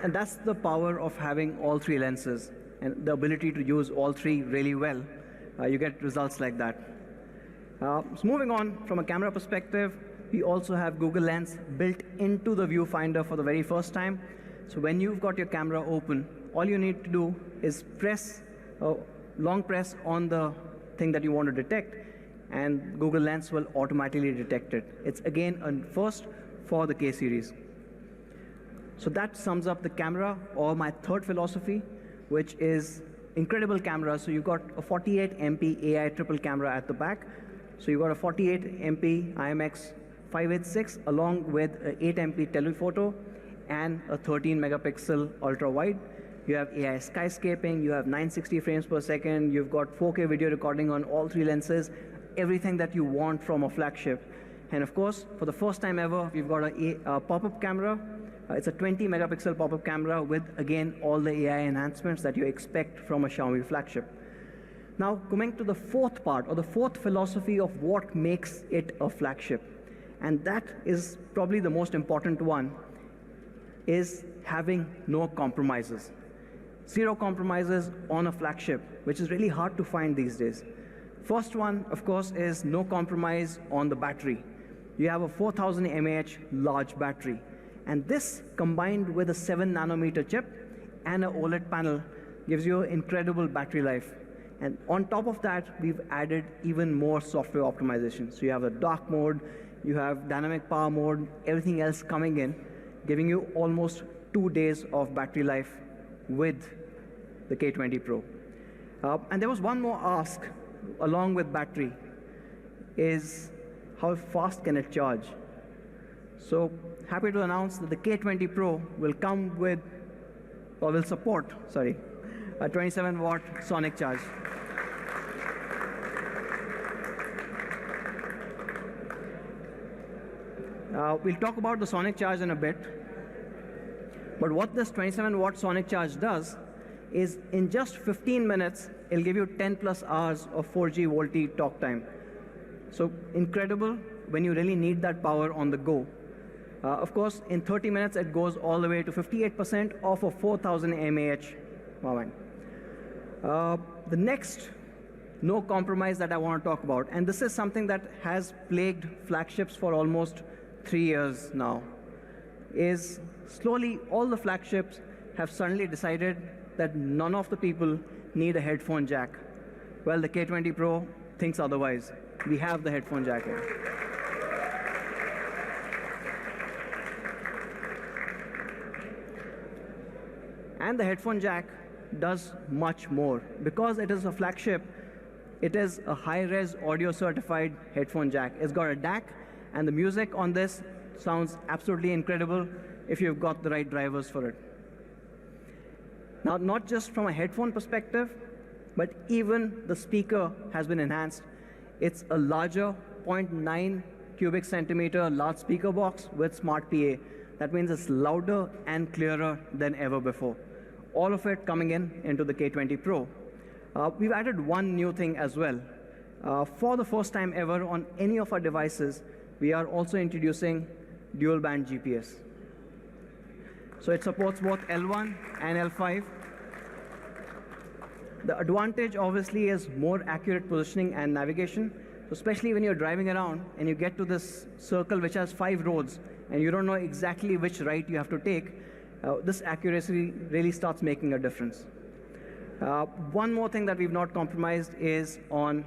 And that's the power of having all three lenses and the ability to use all three really well. You get results like that. So moving on from a camera perspective, we also have Google Lens built into the viewfinder for the very first time. So when you've got your camera open, all you need to do is press, long press on the thing that you want to detect, and Google Lens will automatically detect it. It's again a first for the K series. So that sums up the camera, or my third philosophy, which is incredible camera. So you've got a 48 MP AI triple camera at the back. So you've got a 48 MP IMX 586 along with an 8 MP telephoto and a 13 megapixel ultra wide. You have AI skyscaping, you have 960 frames per second, you've got 4K video recording on all three lenses, everything that you want from a flagship. And of course, for the first time ever, we've got a pop-up camera. It's a 20 megapixel pop-up camera with, again, all the AI enhancements that you expect from a Xiaomi flagship. Now, coming to the fourth part, or the fourth philosophy of what makes it a flagship. and that is probably the most important one, is having no compromises. Zero compromises on a flagship, which is really hard to find these days. First one, of course, is no compromise on the battery. You have a 4000 mAh large battery, and this combined with a 7 nanometer chip and an OLED panel gives you incredible battery life. And on top of that, we've added even more software optimization. So you have a dark mode, you have dynamic power mode, everything else coming in, giving you almost 2 days of battery life with the K20 Pro. And there was one more ask along with battery, is how fast can it charge? So happy to announce that the K20 Pro will come with, or will support, sorry, a 27-watt sonic charge. We'll talk about the sonic charge in a bit, but what this 27-watt sonic charge does is in just 15 minutes, it'll give you 10 plus hours of 4G VoLTE talk time. So incredible when you really need that power on the go. Of course, in 30 minutes, it goes all the way to 58% of a 4000 mAh moment. The next no compromise that I want to talk about, and this is something that has plagued flagships for almost 3 years now, is slowly all the flagships have suddenly decided that none of the people need a headphone jack. Well, the K20 Pro thinks otherwise. We have the headphone jack here. And the headphone jack does much more. Because it is a flagship, it is a high-res audio certified headphone jack. It's got a DAC, and the music on this sounds absolutely incredible if you've got the right drivers for it. Now, not just from a headphone perspective, but even the speaker has been enhanced. It's a larger 0.9 cubic centimeter large speaker box with smart PA. That means it's louder and clearer than ever before. All of it coming into the K20 Pro. We've added one new thing as well. For the first time ever on any of our devices, we are also introducing dual band GPS. So it supports both L1 and L5. The advantage obviously is more accurate positioning and navigation, so especially when you're driving around and you get to this circle which has 5 roads and you don't know exactly which right you have to take, this accuracy really starts making a difference. One more thing that we've not compromised is on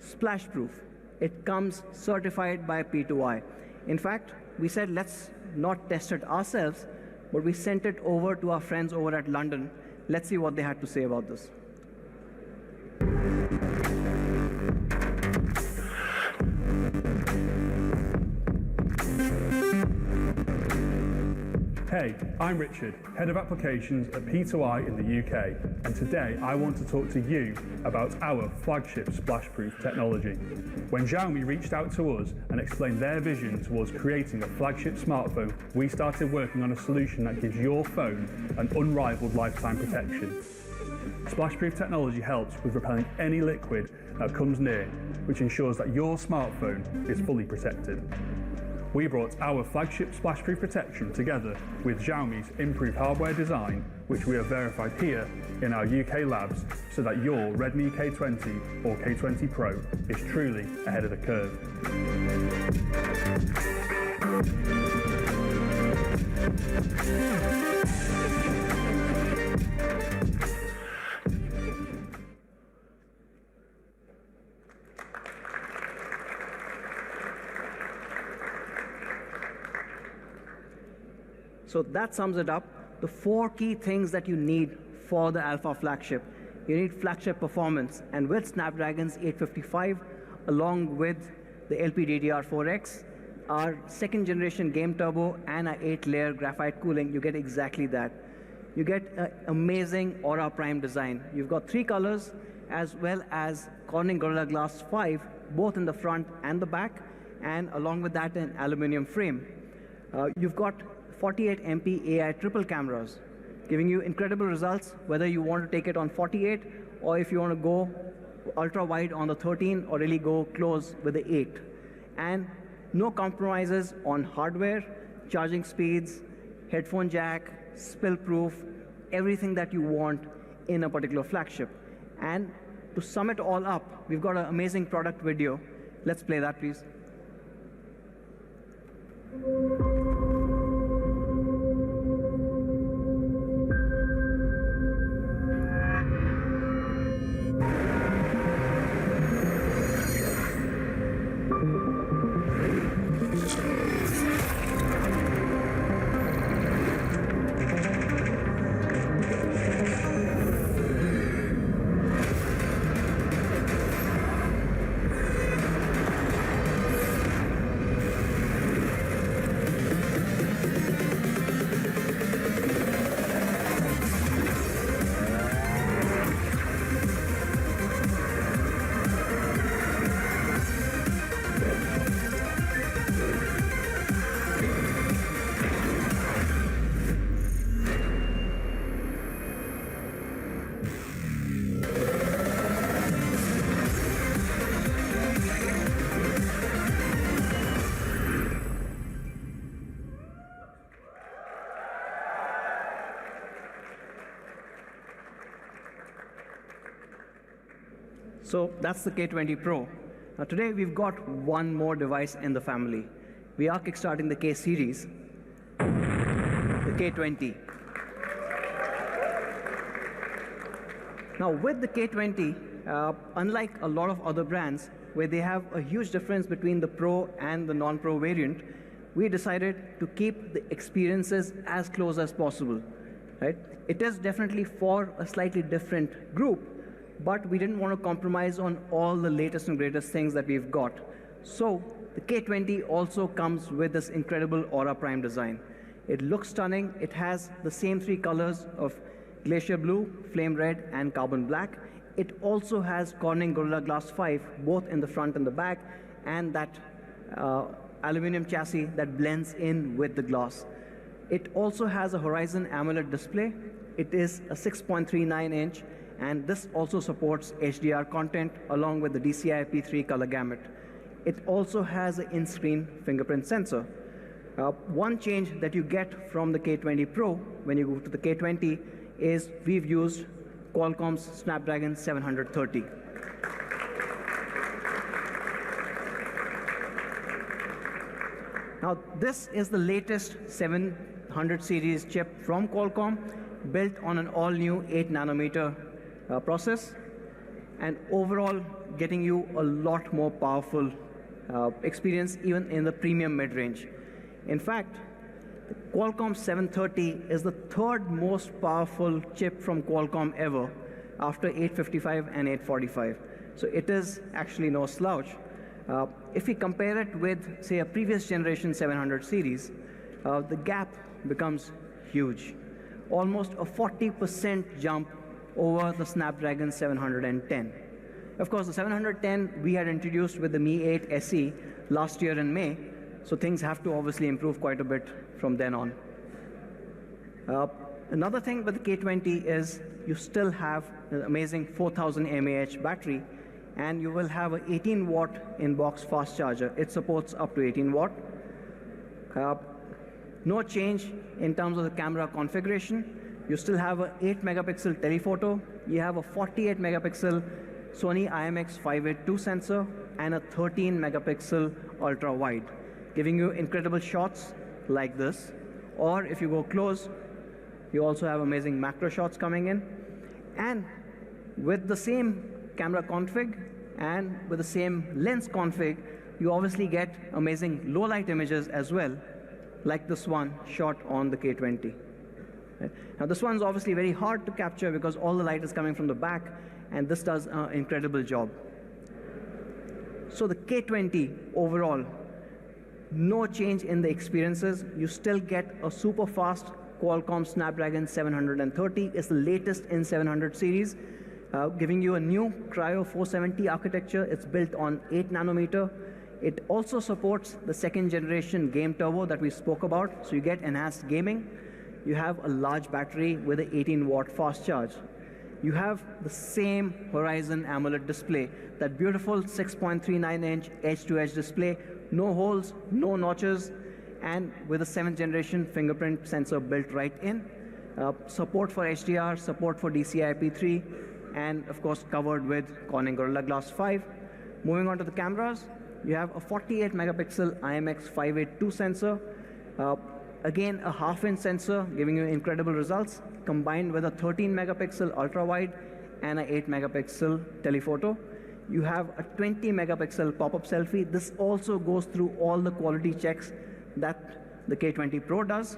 splash proof. It comes certified by P2I. In fact, we said let's not test it ourselves, but we sent it over to our friends over at London. Let's see what they had to say about this. Hey, I'm Richard, Head of Applications at P2I in the UK, and today I want to talk to you about our flagship splashproof technology. When Xiaomi reached out to us and explained their vision towards creating a flagship smartphone, we started working on a solution that gives your phone an unrivaled lifetime protection. Splashproof technology helps with repelling any liquid that comes near, which ensures that your smartphone is fully protected. We brought our flagship splashproof protection together with Xiaomi's improved hardware design, which we have verified here in our UK labs, so that your Redmi K20 or K20 Pro is truly ahead of the curve. So that sums it up. The 4 key things that you need for the Alpha flagship. You need flagship performance, and with Snapdragon's 855, along with the LPDDR4X, our 2nd generation game turbo, and our 8-layer graphite cooling, you get exactly that. You get an amazing Aura Prime design. You've got 3 colors, as well as Corning Gorilla Glass 5, both in the front and the back, and along with that, an aluminum frame. You've got 48 MP AI triple cameras, giving you incredible results, whether you want to take it on 48 or if you want to go ultra wide on the 13 or really go close with the 8. And No compromises on hardware, charging speeds, headphone jack, spill-proof, everything that you want in a particular flagship. And to sum it all up, we've got an amazing product video. Let's play that, please. So that's the K20 Pro. Now today we've got one more device in the family. We are kickstarting the K series, the K20. Now with the K20, unlike a lot of other brands where they have a huge difference between the Pro and the non-Pro variant, we decided to keep the experiences as close as possible. Right? It is definitely for a slightly different group, but we didn't want to compromise on all the latest and greatest things that we've got. So the K20 also comes with this incredible Aura Prime design. It looks stunning. It has the same three colors of Glacier Blue, Flame Red, and Carbon Black. It also has Corning Gorilla Glass 5, both in the front and the back, and that aluminum chassis that blends in with the glass. It also has a Horizon AMOLED display. It is a 6.39-inch, and this also supports HDR content along with the DCI-P3 color gamut. It also has an in-screen fingerprint sensor. One change that you get from the K20 Pro when you go to the K20 is we've used Qualcomm's Snapdragon 730. Now this is the latest 700 series chip from Qualcomm, built on an all-new 8nm process, and overall getting you a lot more powerful experience even in the premium mid-range. In fact, the Qualcomm 730 is the third most powerful chip from Qualcomm ever, after 855 and 845. So it is actually no slouch. If we compare it with, say, a previous generation 700 series, the gap becomes huge. Almost a 40% jump over the Snapdragon 710. Of course, the 710 we had introduced with the Mi 8 SE last year in May, so things have to obviously improve quite a bit from then on. Another thing with the K20 is you still have an amazing 4000 mAh battery, and you will have an 18-watt in-box fast charger. It supports up to 18 watt. No change in terms of the camera configuration. You still have an 8-megapixel telephoto. You have a 48-megapixel Sony IMX582 sensor and a 13-megapixel ultra-wide, giving you incredible shots like this. Or if you go close, you also have amazing macro shots coming in. And with the same camera config and with the same lens config, you obviously get amazing low-light images as well, like this one shot on the K20. Right? Now this one's obviously very hard to capture because all the light is coming from the back, and this does an incredible job. So the K20 overall, no change in the experiences. You still get a super fast Qualcomm Snapdragon 730. It's the latest in 700 series, giving you a new Cryo 470 architecture. It's built on 8nm. It also supports the second generation game turbo that we spoke about, so you get enhanced gaming. You have a large battery with an 18-watt fast charge. you have the same Horizon AMOLED display, that beautiful 6.39-inch edge-to-edge display, no holes, no notches, and with a 7th generation fingerprint sensor built right in. Support for HDR, support for DCI-IP3, and of course covered with Corning Gorilla Glass 5. Moving on to the cameras, you have a 48 megapixel IMX582 sensor. Again, a half-inch sensor giving you incredible results, combined with a 13 megapixel ultra-wide and a 8 megapixel telephoto. You have a 20 megapixel pop-up selfie. This also goes through all the quality checks that the K20 Pro does.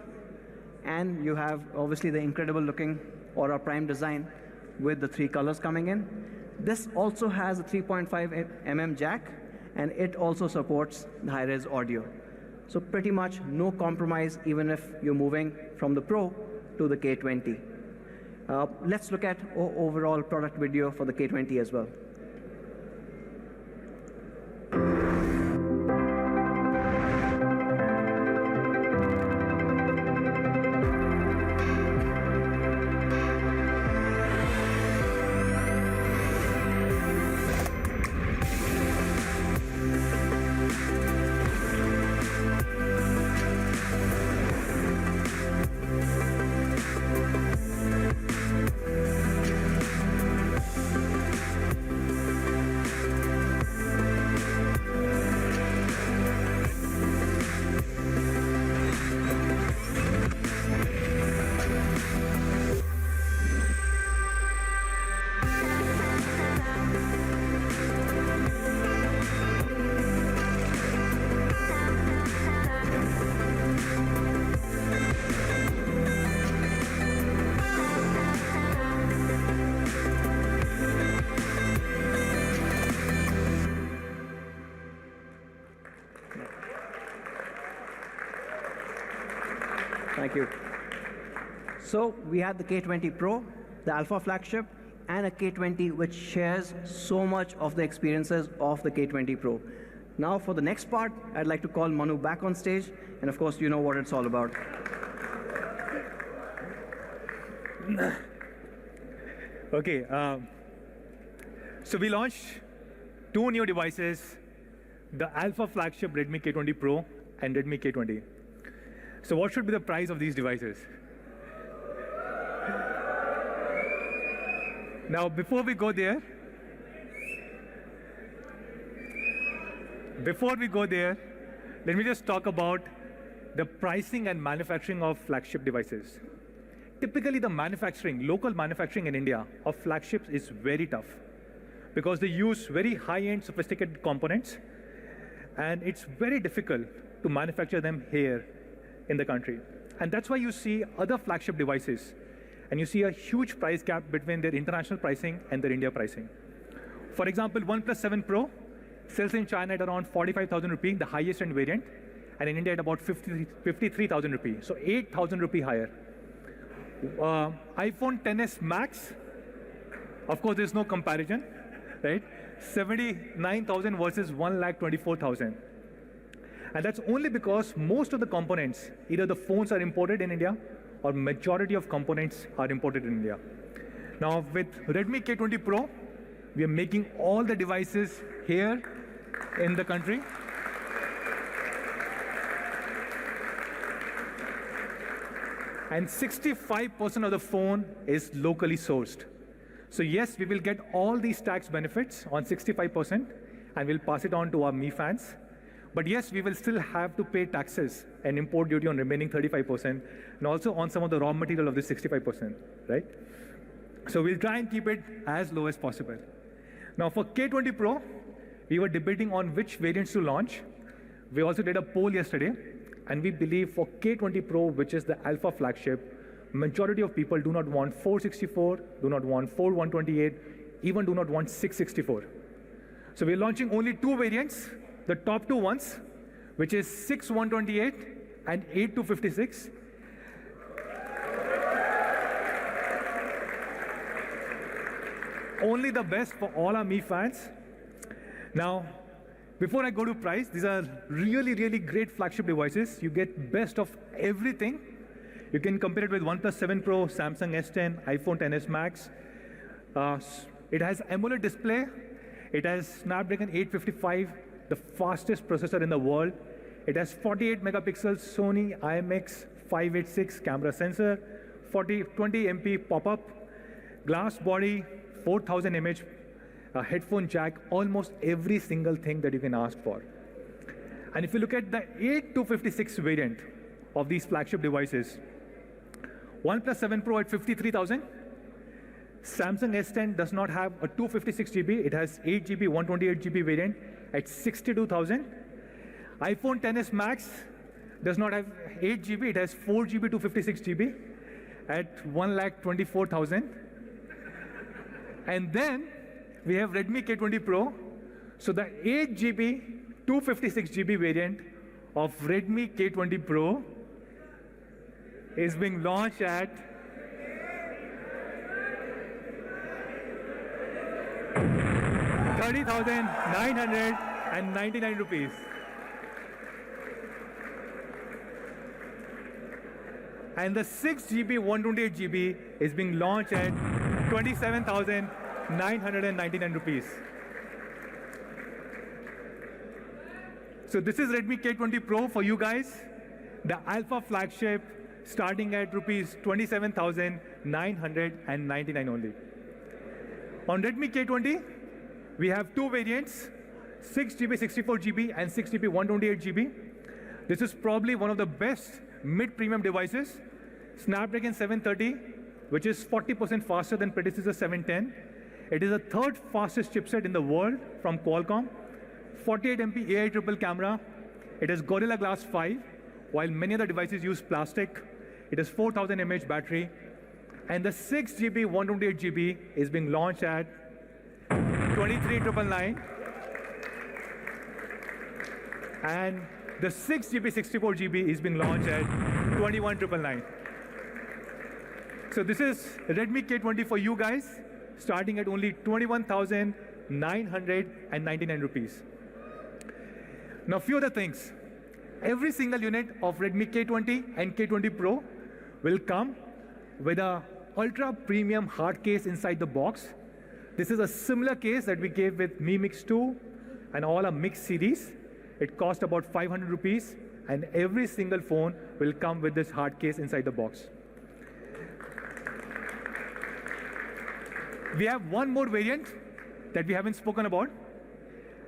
And you have obviously the incredible looking Aura Prime design with the 3 colors coming in. This also has a 3.5mm jack, and it also supports the high-res audio. So pretty much no compromise, even if you're moving from the Pro to the K20. Let's look at overall product video for the K20 as well. Thank you. So we had the K20 Pro, the Alpha flagship, and a K20 which shares so much of the experiences of the K20 Pro. Now for the next part, I'd like to call Manu back on stage, and of course you know what it's all about. Okay, so we launched 2 new devices, the Alpha flagship Redmi K20 Pro and Redmi K20. So what should be the price of these devices? Now, before we go there, let me just talk about the pricing and manufacturing of flagship devices. Typically, the manufacturing, local manufacturing in India of flagships is very tough because they use very high-end sophisticated components, and it's very difficult to manufacture them here in the country. And that's why you see other flagship devices, and you see a huge price gap between their international pricing and their India pricing. For example, OnePlus 7 Pro sells in China at around 45,000 rupee, the highest end variant, and in India at about 53,000 rupee, so 8,000 rupee higher. iPhone XS Max, of course, there's no comparison, right? 79,000 versus 1,24,000. And that's only because most of the components, either the phones are imported in India or majority of components are imported in India. Now with Redmi K20 Pro, we are making all the devices here in the country. And 65% of the phone is locally sourced. So yes, we will get all these tax benefits on 65%, and we'll pass it on to our Mi fans. But yes, we will still have to pay taxes and import duty on remaining 35%, and also on some of the raw material of this 65%, right? So we'll try and keep it as low as possible. Now for K20 Pro, we were debating on which variants to launch. We also did a poll yesterday, and we believe for K20 Pro, which is the Alpha flagship, majority of people do not want 464, do not want 4128, even do not want 664. So we're launching only 2 variants, the top 2 ones, which is 6128 and 8256. Only the best for all our Mi fans. Now, before I go to price, these are really, really great flagship devices. You get best of everything. You can compare it with OnePlus 7 Pro, Samsung S10, iPhone XS Max. It has AMOLED display. It has Snapdragon 855, the fastest processor in the world. It has 48 megapixels Sony IMX 586 camera sensor, 20 MP pop-up, glass body, 4000 mAh headphone jack, almost every single thing that you can ask for. And if you look at the 8256 variant of these flagship devices, OnePlus 7 Pro at 53,000. Samsung S10 does not have a 256 GB. It has 8 GB, 128 GB variant at 62,000. iPhone XS Max does not have 8 GB. It has 4 GB, 256 GB at 1,24,000. And then we have Redmi K20 Pro. So the 8 GB, 256 GB variant of Redmi K20 Pro is being launched at 30,999 rupees. And the 6 GB, 128 GB is being launched at 27,999 rupees. So this is Redmi K20 Pro for you guys. The Alpha flagship starting at rupees 27,999 only. On Redmi K20, we have two variants, 6 GB, 64 GB, and 6 GB, 128 GB. This is probably one of the best mid-premium devices. Snapdragon 730, which is 40% faster than predecessor 710. It is the third fastest chipset in the world from Qualcomm. 48 MP AI triple camera. It has Gorilla Glass 5, while many other devices use plastic. It has 4,000 mAh battery. And the 6 GB, 128 GB is being launched at 23,999. And the 6 GB, 64 GB is being launched at 21,999. So this is Redmi K20 for you guys, starting at only 21,999 rupees. Now, few other things. Every single unit of Redmi K20 and K20 Pro will come with a ultra premium hard case inside the box. This is a similar case that we gave with Mi Mix 2 and all our Mix series. It cost about 500 rupees, and every single phone will come with this hard case inside the box. We have one more variant that we haven't spoken about,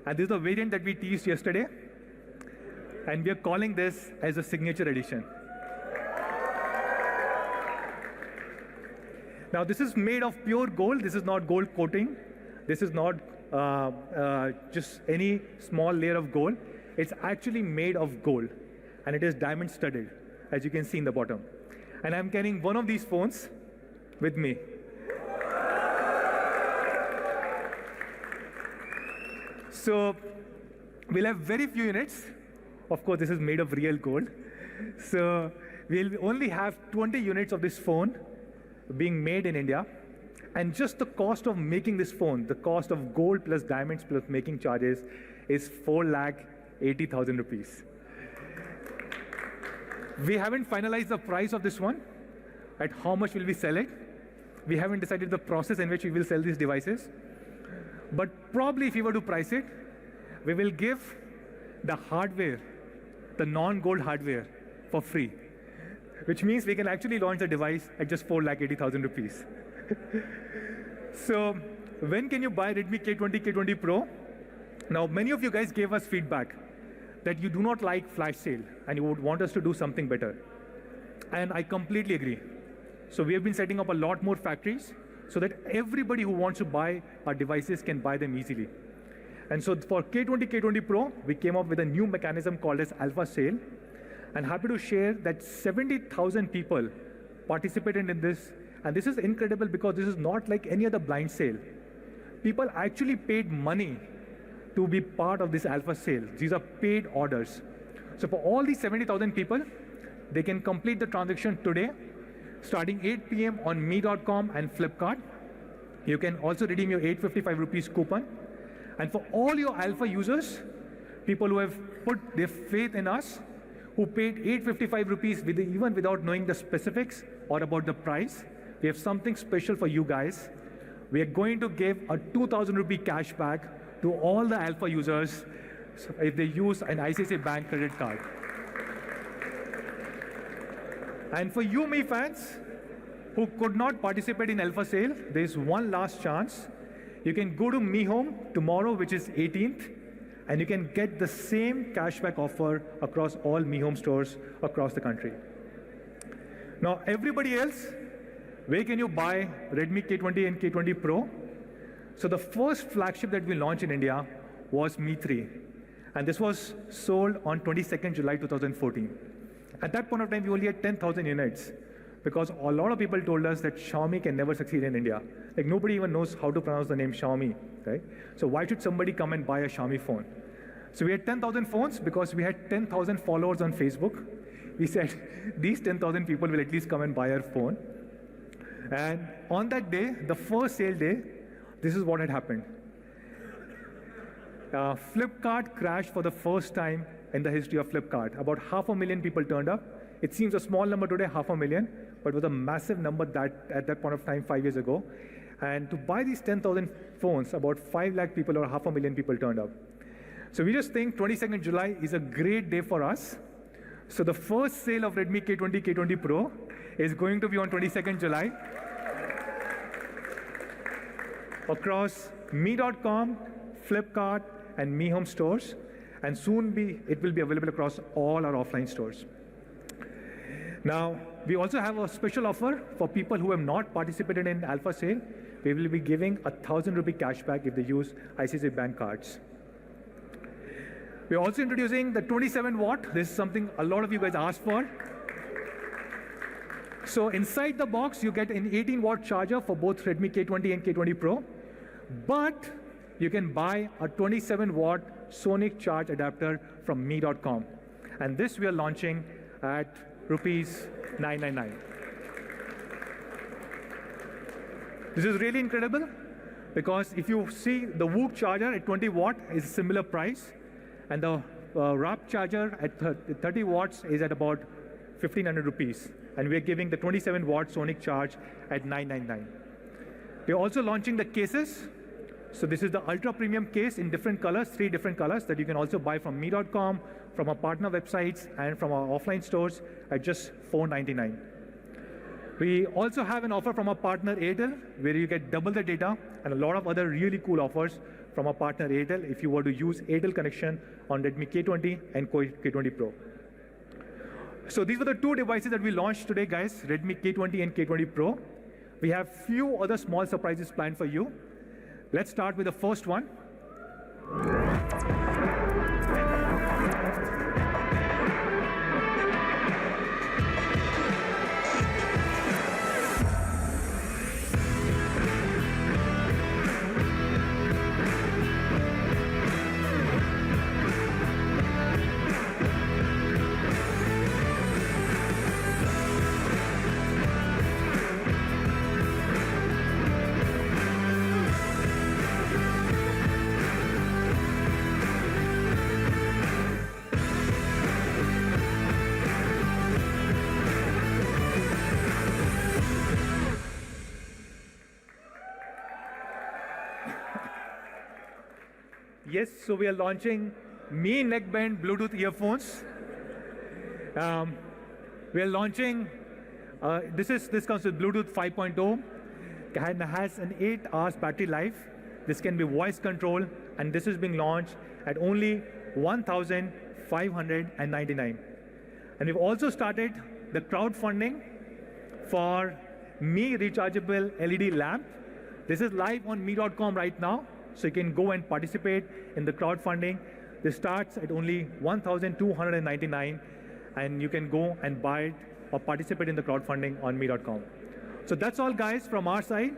and this is the variant that we teased yesterday, and we are calling this as a signature edition. Now, this is made of pure gold. This is not gold coating. This is not just any small layer of gold. It's actually made of gold, and it is diamond studded, as you can see in the bottom. And I'm carrying one of these phones with me. So we'll have very few units. Of course, this is made of real gold. So we'll only have 20 units of this phone being made in India. And just the cost of making this phone, the cost of gold plus diamonds plus making charges, is 4,80,000 rupees. We haven't finalized the price of this one, at how much will we sell it. We haven't decided the process in which we will sell these devices. But probably if we were to price it, we will give the hardware, the non-gold hardware, for free, which means we can actually launch the device at just 4,80,000 rupees. So when can you buy Redmi K20, K20 Pro? Now, many of you guys gave us feedback that you do not like flash sale and you would want us to do something better. And I completely agree. So we have been setting up a lot more factories so that everybody who wants to buy our devices can buy them easily. And so for K20, K20 Pro, we came up with a new mechanism called as Alpha Sale. And happy to share that 70,000 people participated in this. And this is incredible because this is not like any other blind sale. People actually paid money to be part of this Alpha Sale. These are paid orders. So for all these 70,000 people, they can complete the transaction today, starting 8 p.m. on me.com and Flipkart. You can also redeem your 855 rupees coupon. And for all your Alpha users, people who have put their faith in us, who paid 855 rupees even without knowing the specifics or about the price, we have something special for you guys. we are going to give a 2,000 rupee cashback to all the Alpha users if they use an ICICI Bank credit card. And for you Mi fans who could not participate in Alpha sale, there is one last chance. You can go to Mi Home tomorrow, which is 18th, and you can get the same cashback offer across all Mi Home stores across the country. Now, everybody else, where can you buy Redmi K20 and K20 Pro? So the first flagship that we launched in India was Mi 3, and this was sold on 22nd July 2014. At that point of time, we only had 10,000 units because a lot of people told us that Xiaomi can never succeed in India. Like nobody even knows how to pronounce the name Xiaomi, right? So why should somebody come and buy a Xiaomi phone? So we had 10,000 phones because we had 10,000 followers on Facebook. We said, these 10,000 people will at least come and buy our phone. And on that day, the first sale day, this is what had happened. Flipkart crashed for the first time in the history of Flipkart. About 500,000 people turned up. It seems a small number today, 500,000, but it was a massive number at that point of time 5 years ago. And to buy these 10,000 phones, about 5 lakh people or 500,000 people turned up. So we just think 22nd July is a great day for us. So the first sale of Redmi K20, K20 Pro is going to be on 22nd July across Mi.com, Flipkart, and Mi Home stores. And soon it will be available across all our offline stores. Now, we also have a special offer for people who have not participated in Alpha sale. We will be giving 1,000 rupee cashback if they use ICICI Bank cards. We're also introducing the 27 watt. This is something a lot of you guys asked for. So inside the box, you get an 18 watt charger for both Redmi K20 and K20 Pro, but you can buy a 27 watt Sonic charge adapter from Mi.com. And this we are launching at rupees 999. This is really incredible because if you see the Whoop charger at 20 watt is a similar price, and the RAP charger at 30 watts is at about 1,500 rupees. And we're giving the 27 watt Sonic charge at 999. We're also launching the cases. So this is the ultra premium case in different colors, 3 different colors that you can also buy from Mi.com, from our partner websites, and from our offline stores at just $499. We also have an offer from our partner Airtel, where you get double the data and a lot of other really cool offers from our partner Airtel if you were to use Airtel connection on Redmi K20 and K20 Pro. So these were the 2 devices that we launched today, guys, Redmi K20 and K20 Pro. We have few other small surprises planned for you. Let's start with the first one. Yes, so we are launching Mi Neckband Bluetooth earphones. We are launching, this comes with Bluetooth 5.0 and has an 8 hours battery life. This can be voice control, and this is being launched at only 1,599. And we've also started the crowdfunding for Mi rechargeable LED lamp. This is live on Mi.com right now. So you can go and participate in the crowdfunding. This starts at only 1,299, and you can go and buy it or participate in the crowdfunding on Mi.com. So that's all, guys, from our side.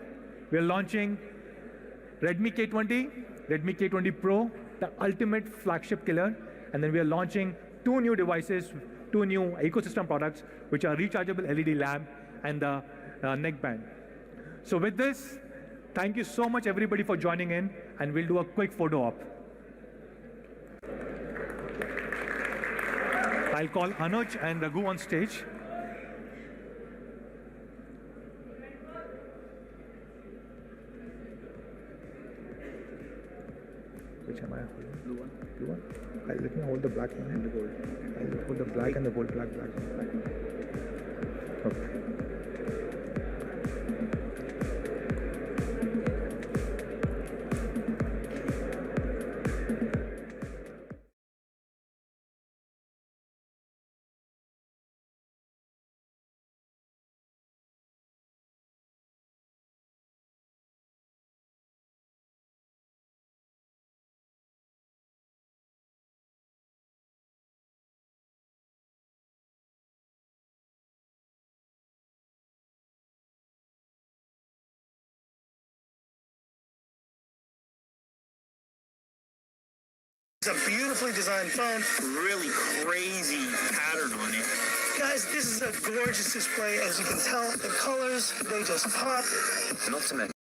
We're launching Redmi K20, Redmi K20 Pro, the ultimate flagship killer, and then we are launching 2 new devices, 2 new ecosystem products, which are rechargeable LED lamp and the neckband. So with this, thank you so much, everybody, for joining in, and we'll do a quick photo op. I'll call Anuj and Raghu on stage. Which am I holding? Blue one. Blue one? Let me hold the black one and the gold. I'll hold the black and the gold. Black. Okay. It's a beautifully designed phone. Really crazy pattern on it. Guys, this is a gorgeous display. As you can tell, the colors, they just pop. Not to mention